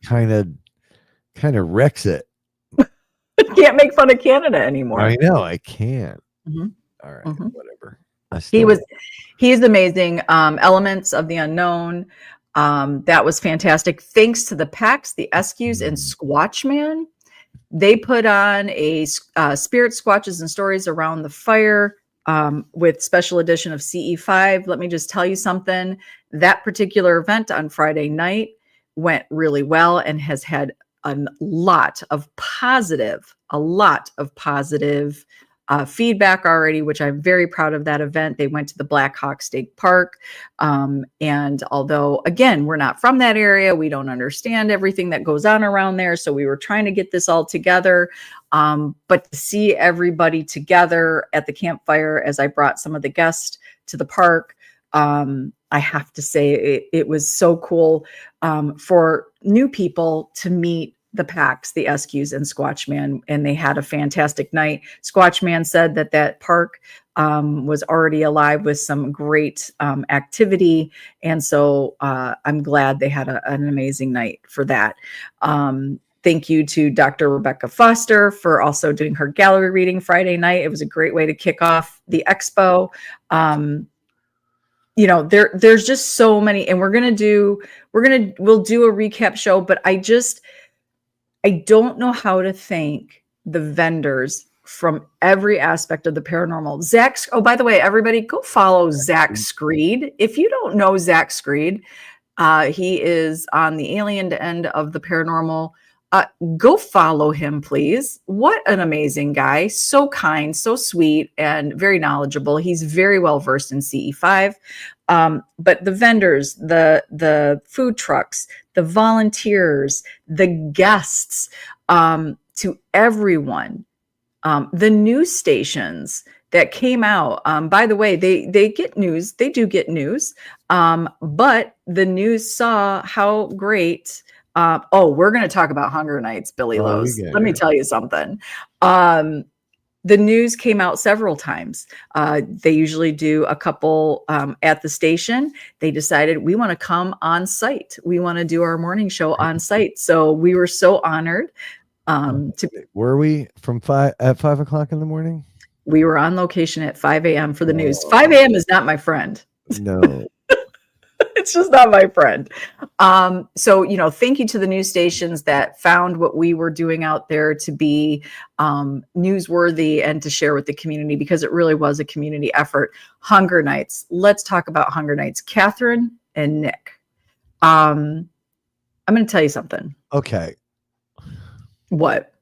kind of wrecks it. Can't make fun of Canada anymore. I know. I can't. Mm-hmm. All right. Mm-hmm. Whatever. He's amazing. Elements of the Unknown. That was fantastic. Thanks to the PAX, the Eskews, and Squatchman. They put on a Spirit Squatches and Stories Around the Fire with special edition of CE5. Let me just tell you something. That particular event on Friday night went really well and has had a lot of positive feedback already, which I'm very proud of that event. They went to the Black Hawk State Park. And although, again, we're not from that area, we don't understand everything that goes on around there. So we were trying to get this all together. But to see everybody together at the campfire as I brought some of the guests to the park, I have to say it was so cool for new people to meet the PAX, the Eskews, and Squatchman, and they had a fantastic night. Squatchman said that park was already alive with some great activity, and so I'm glad they had an amazing night for that. Thank you to Dr. Rebecca Foster for also doing her gallery reading Friday night. It was a great way to kick off the expo. There's just so many, and we'll do a recap show, but I don't know how to thank the vendors from every aspect of the paranormal. Zach, oh, by the way, everybody go follow Zach Screed. If you don't know Zach Screed, he is on the alien end of the paranormal. Go follow him, please. What an amazing guy. So kind, so sweet, and very knowledgeable. He's very well versed in CE5. But the vendors, the food trucks, the volunteers, the guests, to everyone, the news stations that came out. By the way, they get news. They do get news. But the news saw how great. We're going to talk about Hunger Nights, Billy Lowe's. Let me tell you something. The news came out several times. They usually do a couple at the station. They decided we want to come on site. We want to do our morning show on site. So we were so honored. Were we at 5 o'clock in the morning? We were on location at 5 a.m. for the news. 5 a.m. is not my friend. No. It's just not my friend. So, thank you to the news stations that found what we were doing out there to be newsworthy and to share with the community, because it really was a community effort. Hunger Nights. Let's talk about Hunger Nights. Catherine and Nick. I'm going to tell you something. Okay. What?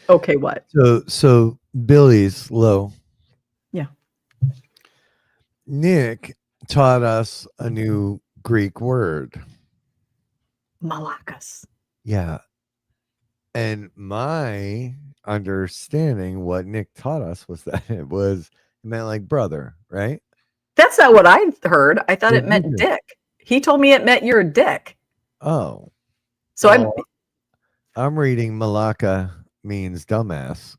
Okay, what? So Billy's low. Yeah. Nick taught us a new Greek word. Malakas. Yeah. And my understanding what Nick taught us was that it meant like brother, right? That's not what I heard. I thought it meant dick. He told me it meant you're a dick. Oh. So I'm reading Malaka means dumbass.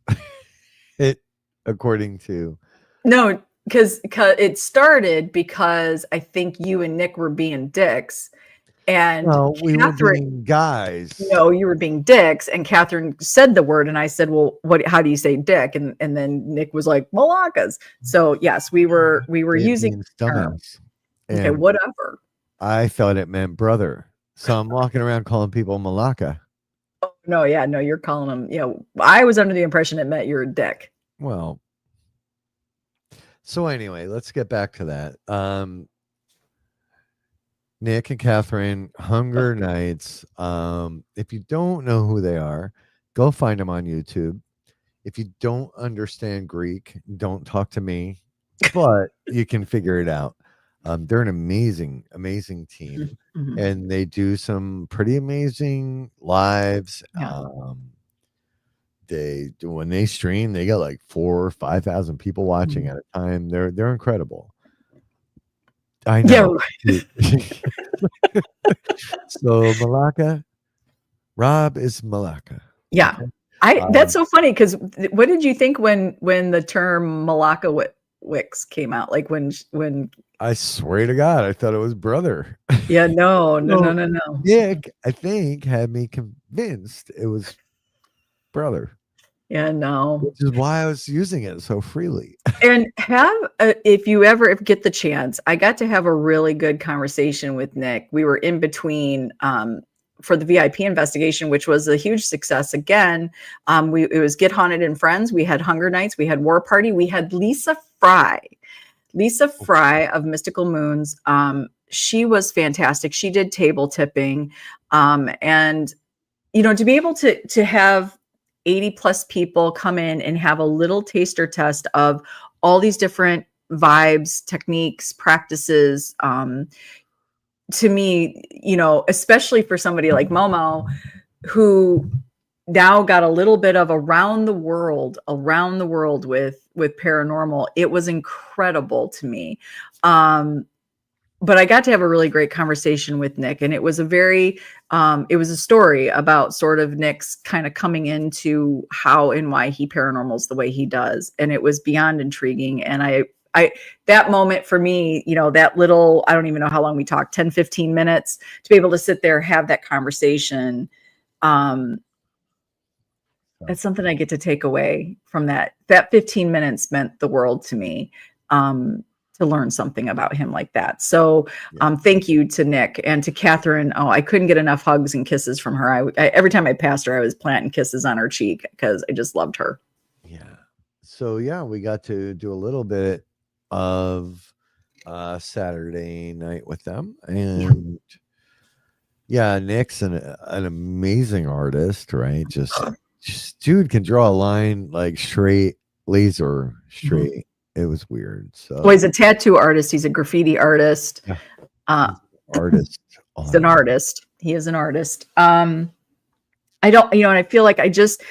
According to no, because it started because I think you and Nick were being dicks, And Well, we were Catherine, being guys. no, you were being dicks. And Catherine said the word, and I said, "Well, how do you say dick?" And then Nick was like, "Malakas." So yes, we were using Being the term. dumbass. Okay, And whatever. I thought it meant brother. So I'm walking around calling people Malaka. Oh, no, yeah, no, you're calling them. I was under the impression it meant you're a dick. Well, so anyway, let's get back to that. Nick and Catherine, Hunger Nights. If you don't know who they are, go find them on YouTube. If you don't understand Greek, don't talk to me, but you can figure it out. They're an amazing, amazing team, Mhm. and they do some pretty amazing lives. Yeah. They do when they stream, they got like 4,000 or 5,000 people watching at a time. They're incredible. I know. Yeah. So Malaka, Rob is Malaka. Yeah. Okay? That's so funny because what did you think when the term Malaka Wicks came out? Like when I swear to God, I thought it was brother. yeah, no. Nick, I think, had me convinced it was brother. Yeah, no. Which is why I was using it so freely. And if you ever get the chance, I got to have a really good conversation with Nick. We were in between for the VIP investigation, which was a huge success. Again, it was Get Haunted and Friends. We had Hunger Nights. We had War Party. We had Lisa Fry of Mystical Moons. She was fantastic. She did table tipping, and to be able to have 80 plus people come in and have a little taster test of all these different vibes, techniques, practices. To me, especially for somebody like Momo, who now got a little bit of around the world with paranormal, it was incredible to me. But I got to have a really great conversation with Nick, and it was it was a story about sort of Nick's kind of coming into how and why he paranormals the way he does. And it was beyond intriguing. And I that moment for me, that little, I don't even know how long we talked, 10, 15 minutes to be able to sit there, have that conversation. That's something I get to take away from that. That 15 minutes meant the world to me. To learn something about him like that. So thank you to Nick and to Catherine. Oh, I couldn't get enough hugs and kisses from her. I every time I passed her, I was planting kisses on her cheek because I just loved her. Yeah. So we got to do a little bit of Saturday night with them. And Nick's an amazing artist, right? Just dude can draw a line like straight, laser straight. Mm-hmm. It was weird. So he's a tattoo artist. He's a graffiti artist. Artist. He's an artist. He is an artist. I don't, and I feel like I just,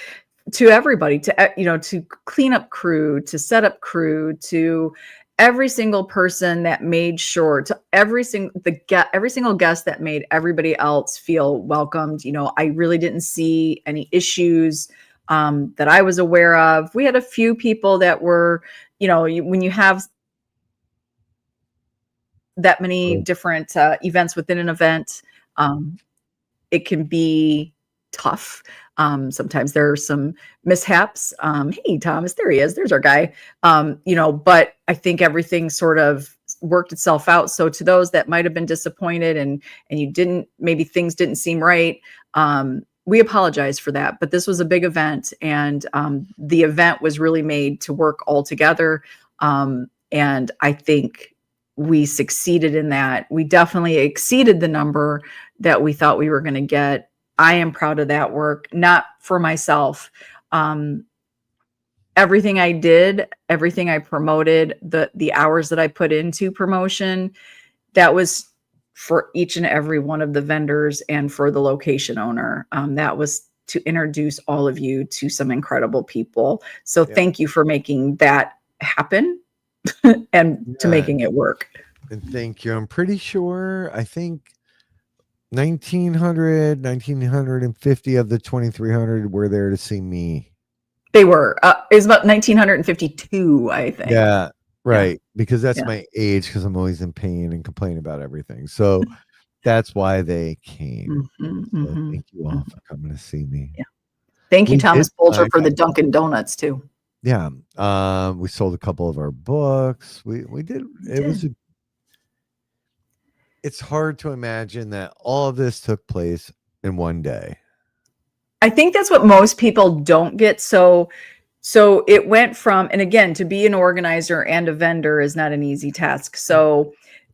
to everybody, to clean up crew, to set up crew, to every single person that made sure, to every single guest that made everybody else feel welcomed. I really didn't see any issues that I was aware of. We had a few people that were, when you have that many different events within an event, it can be tough. Sometimes there are some mishaps. Hey, Thomas, there he is. There's our guy. But I think everything sort of worked itself out. So to those that might have been disappointed and maybe things didn't seem right, we apologize for that, but this was a big event, and the event was really made to work all together. And I think we succeeded in that. We definitely exceeded the number that we thought we were going to get. I am proud of that work, not for myself. Everything I did, everything I promoted, the hours that I put into promotion, that was for each and every one of the vendors and for the location owner. That was to introduce all of you to some incredible people. So thank you for making that happen and to making it work. And thank you. I'm pretty sure, I think 1950 of the 2,300 were there to see me. They were. It was about 1,952, I think. Yeah. Right, because that's my age, because I'm always in pain and complain about everything. So that's why they came. So Mhm. thank you all for coming to see me. Yeah. Thank you, We Thomas did Bolger, for the Dunkin' Donuts too. Yeah. We sold a couple of our books. We did. It's hard to imagine that all of this took place in one day. I think that's what most people don't get. So it went from, and again, to be an organizer and a vendor is not an easy task.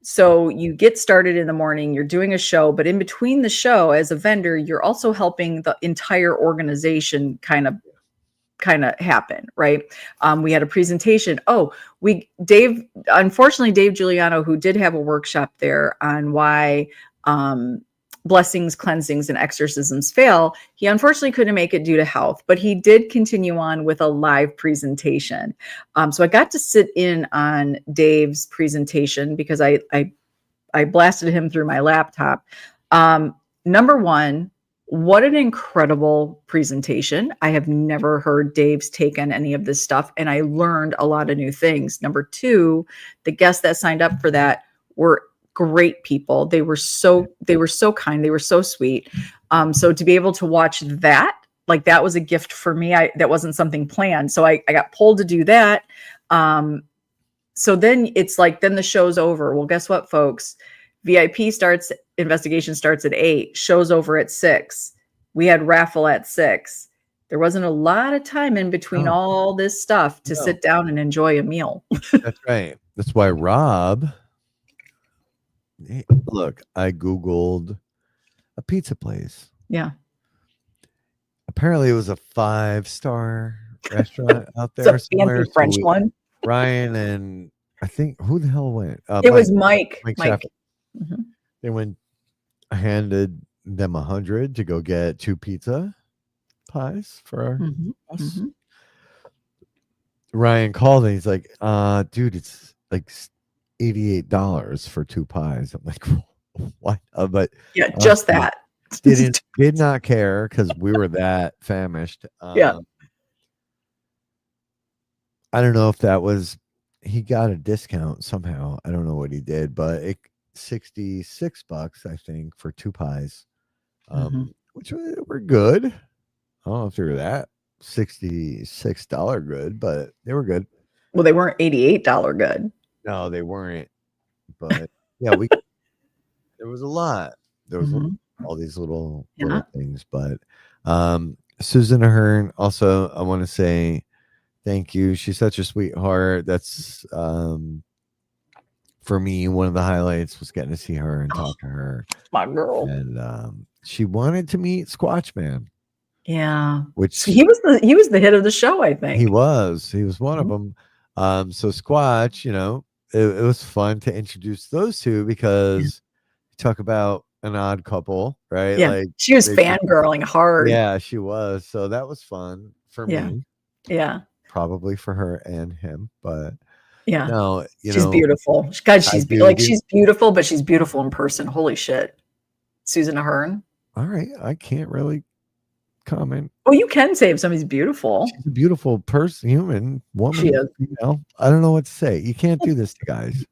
So you get started in the morning, you're doing a show, but in between the show as a vendor, you're also helping the entire organization kind of happen, right? We had a presentation. Unfortunately, Dave Giuliano, who did have a workshop there on why blessings, cleansings, and exorcisms fail, he unfortunately couldn't make it due to health, but he did continue on with a live presentation. So I got to sit in on Dave's presentation because I blasted him through my laptop. Number one, what an incredible presentation. I have never heard Dave's take on any of this stuff, and I learned a lot of new things. Number two, the guests that signed up for that were great people. They were so kind. They were so sweet. So to be able to watch that, like, that was a gift for me. That wasn't something planned. So I got pulled to do that. So then it's like, then the show's over. Well, guess what, folks? Investigation starts at 8, show's over at 6. We had raffle at 6. There wasn't a lot of time in between all this stuff to sit down and enjoy a meal. That's right. That's why Rob, look, I Googled a pizza place. Yeah. Apparently it was a 5-star restaurant out It's there a somewhere. fancy French one. Ryan and I think, who the hell went? It was Mike. Mm-hmm. They went, I handed them 100 to go get 2 pizza pies for us. Mm-hmm. Ryan called and he's like, dude, it's like $88 for 2 pies. I'm like, what? But yeah, just that. Did not care because we were that famished. Yeah. I don't know if that was, he got a discount somehow. I don't know what he did, but $66, I think, for 2 pies, which were good. I don't know if they were that $66 good, but they were good. Well, they weren't $88 good. No, they weren't. But yeah, there was a lot. There was all these little things. But Susan Ahern, also, I want to say thank you. She's such a sweetheart. That's for me, one of the highlights was getting to see her and talk to her. My girl. And she wanted to meet Squatch Man. Yeah. Which he was the hit of the show, I think. He was one of them. So Squatch, it was fun to introduce those two because you talk about an odd couple, right? Yeah. Like, she was fangirling hard. Yeah, she was. So that was fun for me. Yeah. Probably for her and him, but yeah, no, she's beautiful. God, she's she's beautiful, but she's beautiful in person. Holy shit. Susan Ahern. All right. I can't really comment. Oh, you can say if somebody's beautiful. She's a beautiful person, human, woman. She is. I don't know what to say. You can't do this to guys.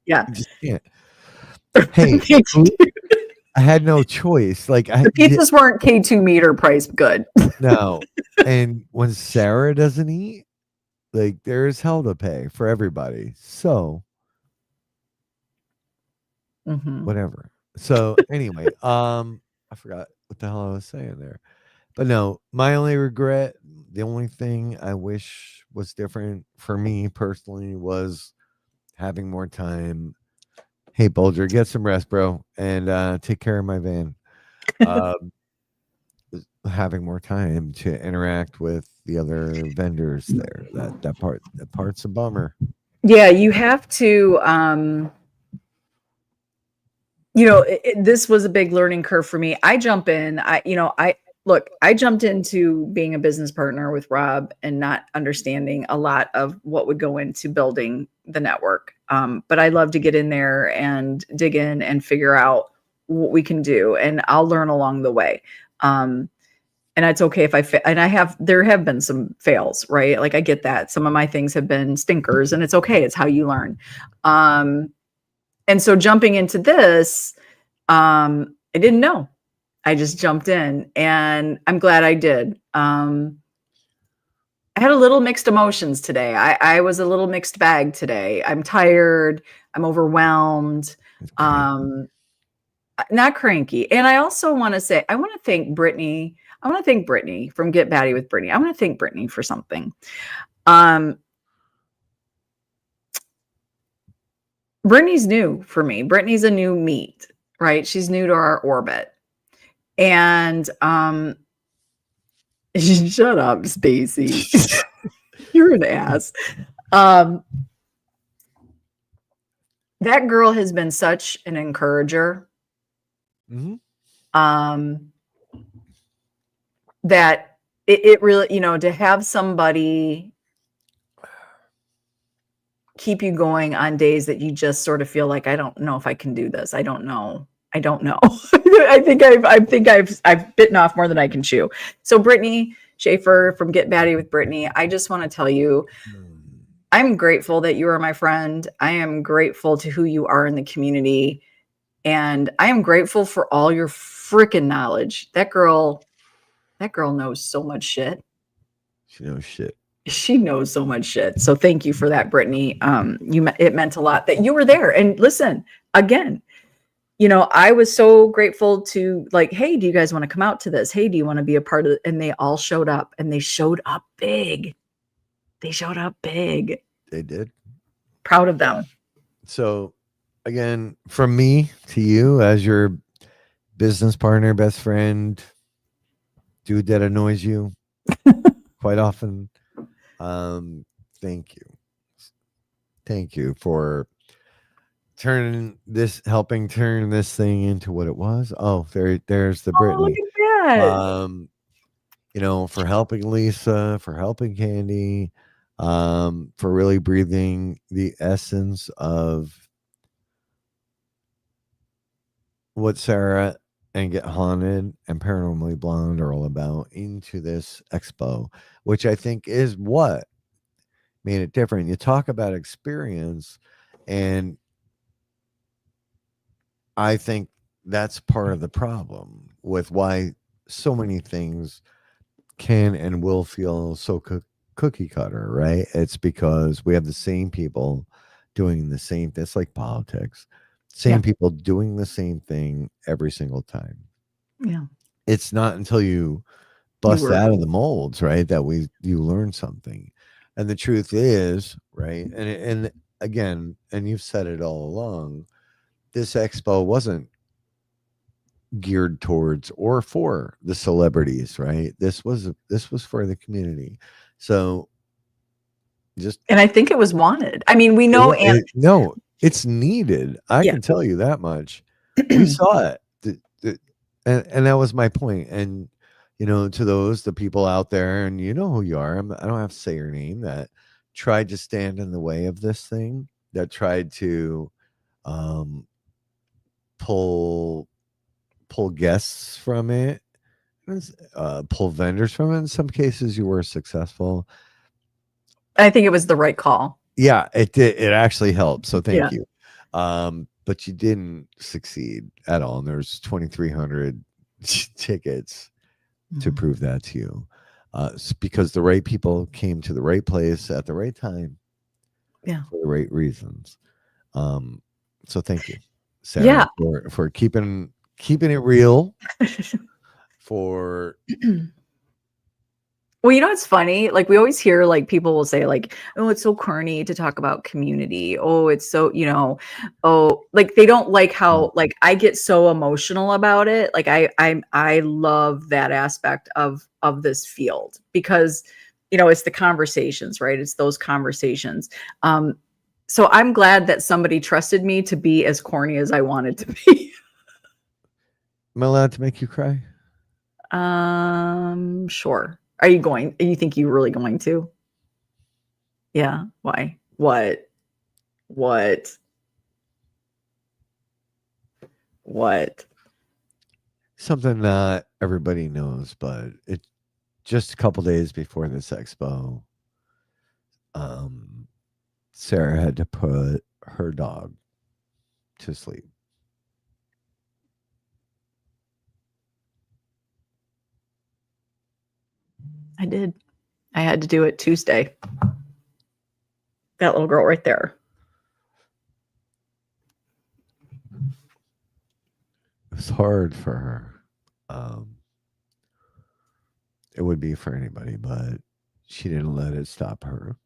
Yeah. You just can't. Hey, I had no choice. Like, the pizzas weren't K2 meter price good. No. And when Sarah doesn't eat, like, there's hell to pay for everybody. So whatever. So anyway, I forgot what the hell I was saying there. But no, my only regret, the only thing I wish was different for me personally was having more time. Hey, Bulger, get some rest, bro, and take care of my van. Having more time to interact with the other vendors there. That part's a bummer. Yeah, you have to. This was a big learning curve for me. I jump in. I jumped into being a business partner with Rob and not understanding a lot of what would go into building the network. But I love to get in there and dig in and figure out what we can do, and I'll learn along the way. And it's okay if there have been some fails, right? Like, I get that. Some of my things have been stinkers, and it's okay. It's how you learn. And so jumping into this, I didn't know. I just jumped in, and I'm glad I did. I had a little mixed emotions today. I was a little mixed bag today. I'm tired. I'm overwhelmed. It's cranky. Not cranky. And I also want to say, I want to thank Brittany. I want to thank Brittany from Get Batty with Brittany. I want to thank Brittany for something. Brittany's new for me. Brittany's a new meet, right? She's new to our orbit. And shut up, Stacy. You're an ass. That girl has been such an encourager. Mm-hmm. That it really, to have somebody keep you going on days that you just sort of feel like, I don't know if I can do this. I don't know. I think I've bitten off more than I can chew. So Brittany Schaefer from Get Batty with Brittany, I just want to tell you, I'm grateful that you are my friend. I am grateful to who you are in the community. And I am grateful for all your freaking knowledge. That girl knows so much shit. She knows shit. She knows so much shit. So thank you for that, Brittany. It meant a lot that you were there. And listen, again, I was so grateful to hey, do you guys want to come out to this? Hey, do you want to be a part of it? And they all showed up, and they showed up big. They did. Proud of them. So again, from me to you as your business partner, best friend, dude that annoys you quite often. Thank you for helping turn this thing into what it was. Oh, there's the Brittany. Look at that. For helping Lisa, for helping Candy, for really breathing the essence of what Sarah and Get Haunted and Paranormally Blonde are all about into this expo, which I think is what made it different. You talk about experience, and I think that's part of the problem with why so many things can and will feel so cookie cutter, right? It's because we have the same people doing the same. It's like politics. Same people doing the same thing every single time. Yeah. It's not until you bust out of the molds, right, that you learn something. And the truth is, right, and again, and you've said it all along, this expo wasn't geared towards or for the celebrities, right? This was for the community. So and I think it was wanted. I mean, we know no, it's needed. I can tell you that much. We saw it. And that was my point. And to the people out there, and you know who you are, I don't have to say your name, that tried to stand in the way of this thing, that tried to pull guests from it, pull vendors from it. In some cases you were successful. I think it was the right call. Yeah, it did. It actually helped. So thank you. But you didn't succeed at all. And there's 2,300 tickets to prove that to you. Because the right people came to the right place at the right time. Yeah. For the right reasons. So thank you, Sarah, for keeping it real. For well, it's funny. We always hear people will say oh, it's so corny to talk about community. Oh, it's so, they don't like how I get so emotional about it. I love that aspect of this field because, it's the conversations, right? It's those conversations. So I'm glad that somebody trusted me to be as corny as I wanted to be. Am I allowed to make you cry? Sure. Are you think you're really going to? Yeah. Why? What? Something not everybody knows, but it just a couple days before this expo, Sarah had to put her dog to sleep. I did. I had to do it Tuesday. That little girl right there. It was hard for her. It would be for anybody, but she didn't let it stop her.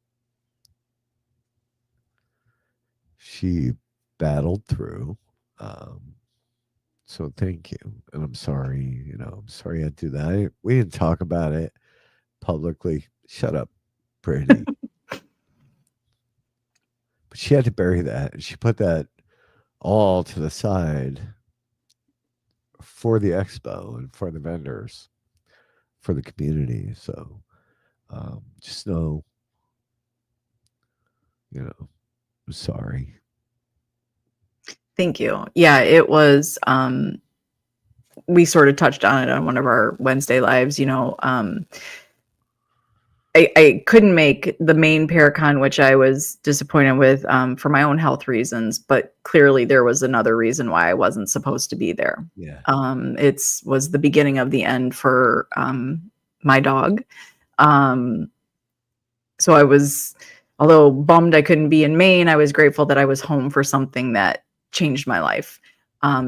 She battled through. So thank you. And I'm sorry, I'm sorry I had to do that. We didn't talk about it publicly. Shut up, Brittany. But she had to bury that. She put that all to the side for the expo and for the vendors, for the community. So just know, I'm sorry. Thank you. Yeah, it was, we sort of touched on it on one of our Wednesday lives, I couldn't make the main Paracon, which I was disappointed with for my own health reasons, but clearly there was another reason why I wasn't supposed to be there. Yeah. It was the beginning of the end for my dog. So I was, although bummed I couldn't be in Maine, I was grateful that I was home for something that changed my life.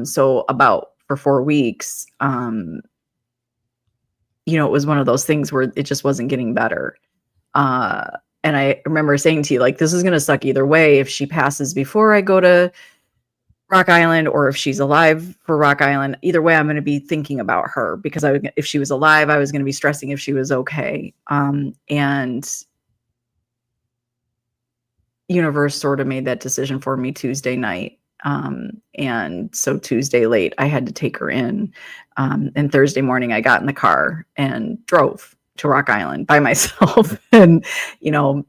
So for 4 weeks, it was one of those things where it just wasn't getting better. And I remember saying to you, like, this is going to suck either way. If she passes before I go to Rock Island, or if she's alive for Rock Island, either way, I'm going to be thinking about her, because if she was alive, I was going to be stressing if she was okay. And universe sort of made that decision for me Tuesday night. And so Tuesday late, I had to take her in. And Thursday morning, I got in the car and drove to Rock Island by myself and,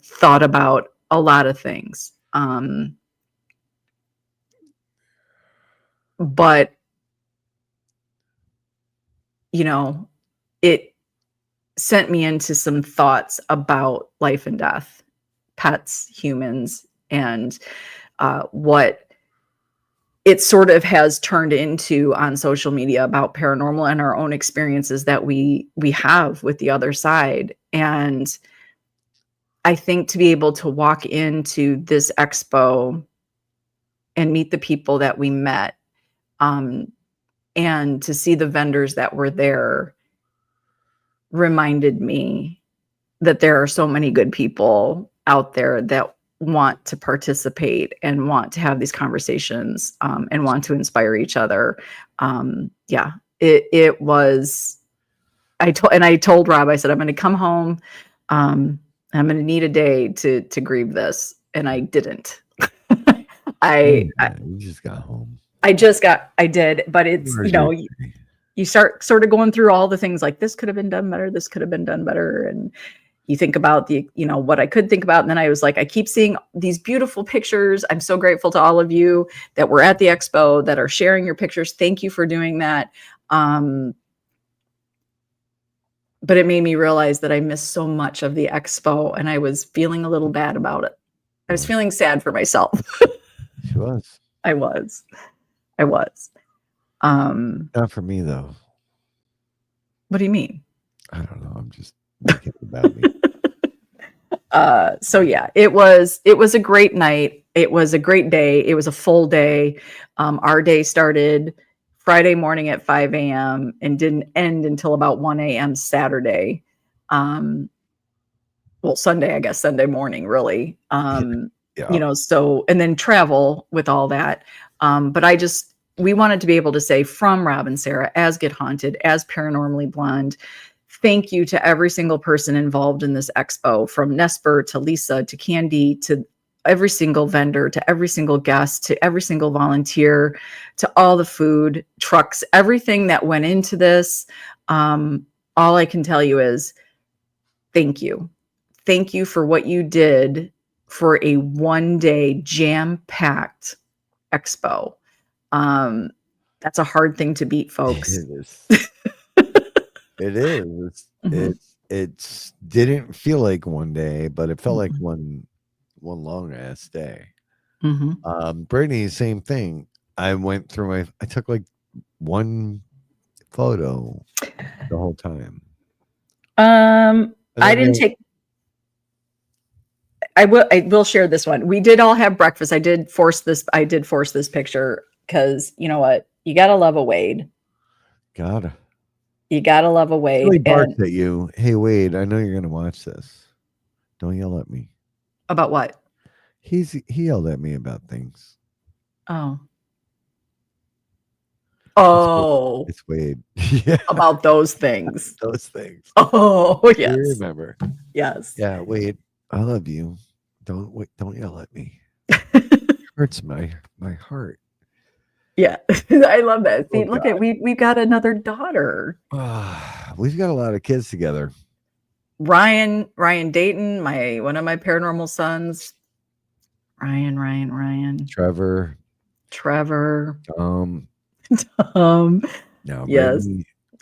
thought about a lot of things. But, it sent me into some thoughts about life and death, pets, humans, and what it sort of has turned into on social media about paranormal and our own experiences that we have with the other side. And I think to be able to walk into this expo and meet the people that we met, and to see the vendors that were there, reminded me that there are so many good people out there that want to participate and want to have these conversations, and want to inspire each other. It was, I told Rob, I said, I'm going to come home. I'm going to need a day to grieve this. And I didn't. You just got home. I did, but it's, you start sort of going through all the things like, this could have been done better. This could have been done better. And you think about what I could think about. And then I was like, I keep seeing these beautiful pictures. I'm so grateful to all of you that were at the expo, that are sharing your pictures. Thank you for doing that. But it made me realize that I missed so much of the expo, and I was feeling a little bad about it. I was feeling sad for myself. She was. I was. Not for me, though. What do you mean? I don't know. I'm just thinking about me. So yeah, it was a great night. It was a great day. It was a full day. Our day started Friday morning at 5 a.m. and didn't end until about 1 a.m. Saturday. Sunday, I guess, Sunday morning, really. Yeah. So, and then travel with all that. But we wanted to be able to say, from Rob and Sarah, as Get Haunted, as Paranormally Blonde, thank you to every single person involved in this expo, from Nesper to Lisa to Candy to every single vendor, to every single guest, to every single volunteer, to all the food trucks, everything that went into this. All I can tell you is thank you. Thank you for what you did for a one-day jam-packed expo. That's a hard thing to beat, folks. It is. It is. Mhm. It didn't feel like one day, but it felt like one long ass day. Mm-hmm. Brittany, same thing. I went through I took like one photo the whole time. And I then didn't take. I will share this one. We did all have breakfast. I did force this picture because you know what? You gotta love a Wade. God, You gotta love a really Wade. barked And at you. Hey, Wade, I know you're gonna watch this. Don't yell at me. about what? He yelled at me about things. Oh. It's Wade. Oh, It's Wade. Yeah, about those things. those things. Oh, You yes. remember? Yes. Yeah, Wade. I love you. Don't yell at me. Hurts my heart. Yeah. I love that. Oh See, look at we got another daughter. We've got a lot of kids together. Ryan Dayton, one of my paranormal sons. Ryan. Trevor. Now yes.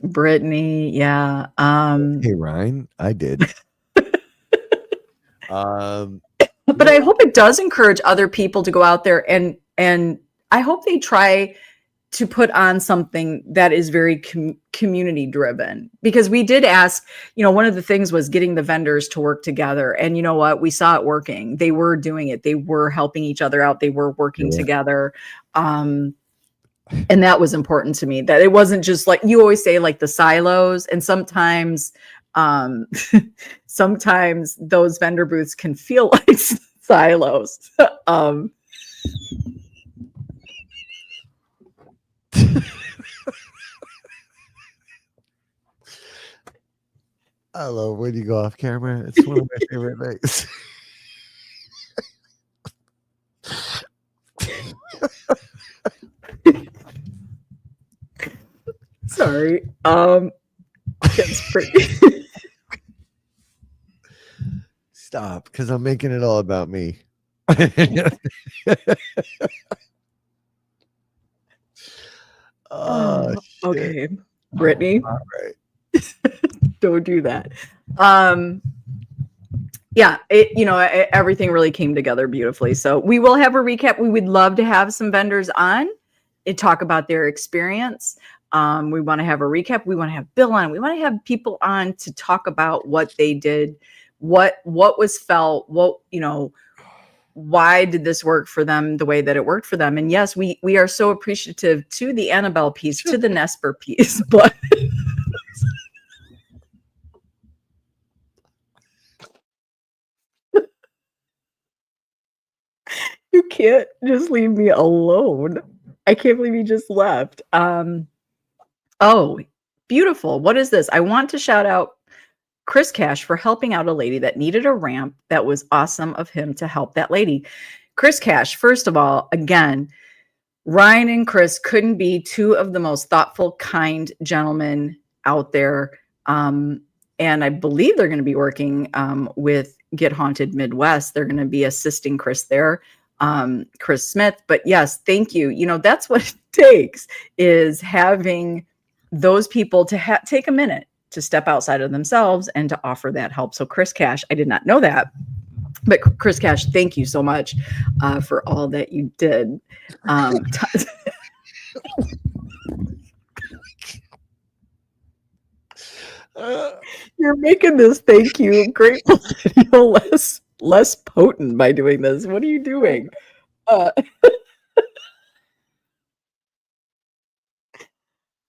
Brittany. Yeah. Hey, Ryan, I did. But I hope it does encourage other people to go out there and I hope they try to put on something that is very community driven, because we did ask, one of the things was getting the vendors to work together, and you know what, we saw it working. They were doing it. They were helping each other out. They were working together. And that was important to me, that it wasn't just like you always say, like the silos. And sometimes sometimes those vendor booths can feel like silos. I love when you go off camera. It's one of my favorite things. Sorry. That's pretty. Stop, because I'm making it all about me. Oh, okay. Brittany. All right. Don't do that. Yeah, everything really came together beautifully. So we will have a recap. We would love to have some vendors on and talk about their experience. We want to have a recap. We want to have Bill on. We want to have people on to talk about what they did, what was felt, why did this work for them the way that it worked for them. And yes, we are so appreciative to the Annabelle piece, to the Nesper piece, but you can't just leave me alone. I can't believe you just left. Oh, beautiful. What is this? I want to shout out Chris Cash for helping out a lady that needed a ramp. That was awesome of him to help that lady. Chris Cash, first of all, again, Ryan and Chris couldn't be two of the most thoughtful, kind gentlemen out there. And I believe they're going to be working with Get Haunted Midwest. They're going to be assisting Chris there, Chris Smith. But yes, thank you. That's what it takes, is having those people to take a minute to step outside of themselves and to offer that help. So Chris Cash, I did not know that, but Chris Cash, thank you so much for all that you did. You're making this thank you grateful video less potent by doing this. What are you doing?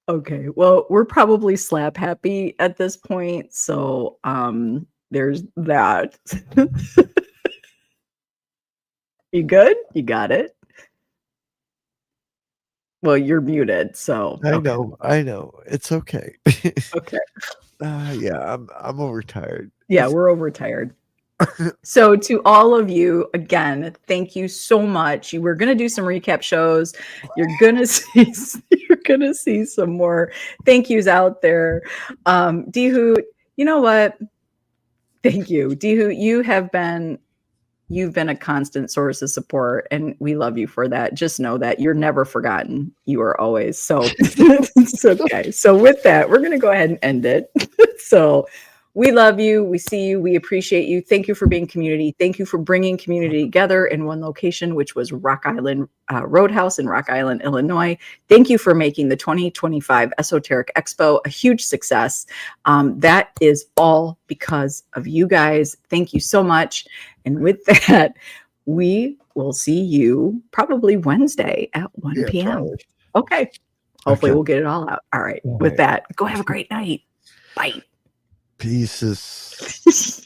Okay, well, we're probably slap happy at this point, so there's that. You good? You got it? Well, you're muted, so I know. It's okay. okay. Yeah, I'm overtired. Yeah, we're overtired. So to all of you, again, thank you so much. We're going to do some recap shows. You're going to see some more thank yous out there. D-Hoot, you know what? Thank you. D-Hoot, you've been a constant source of support, and we love you for that. Just know that you're never forgotten. You are always. So it's okay. So with that, we're going to go ahead and end it. So We love you. We see you. We appreciate you. Thank you for being community. Thank you for bringing community together in one location, which was Rock Island Roadhouse in Rock Island, Illinois. Thank you for making the 2025 Esoteric Expo a huge success. That is all because of you guys. Thank you so much. And with that, we will see you probably Wednesday at 1 p.m. Probably. Okay. Hopefully Okay. we'll get it all out. All right. With that, go have a great night. Bye. Pieces.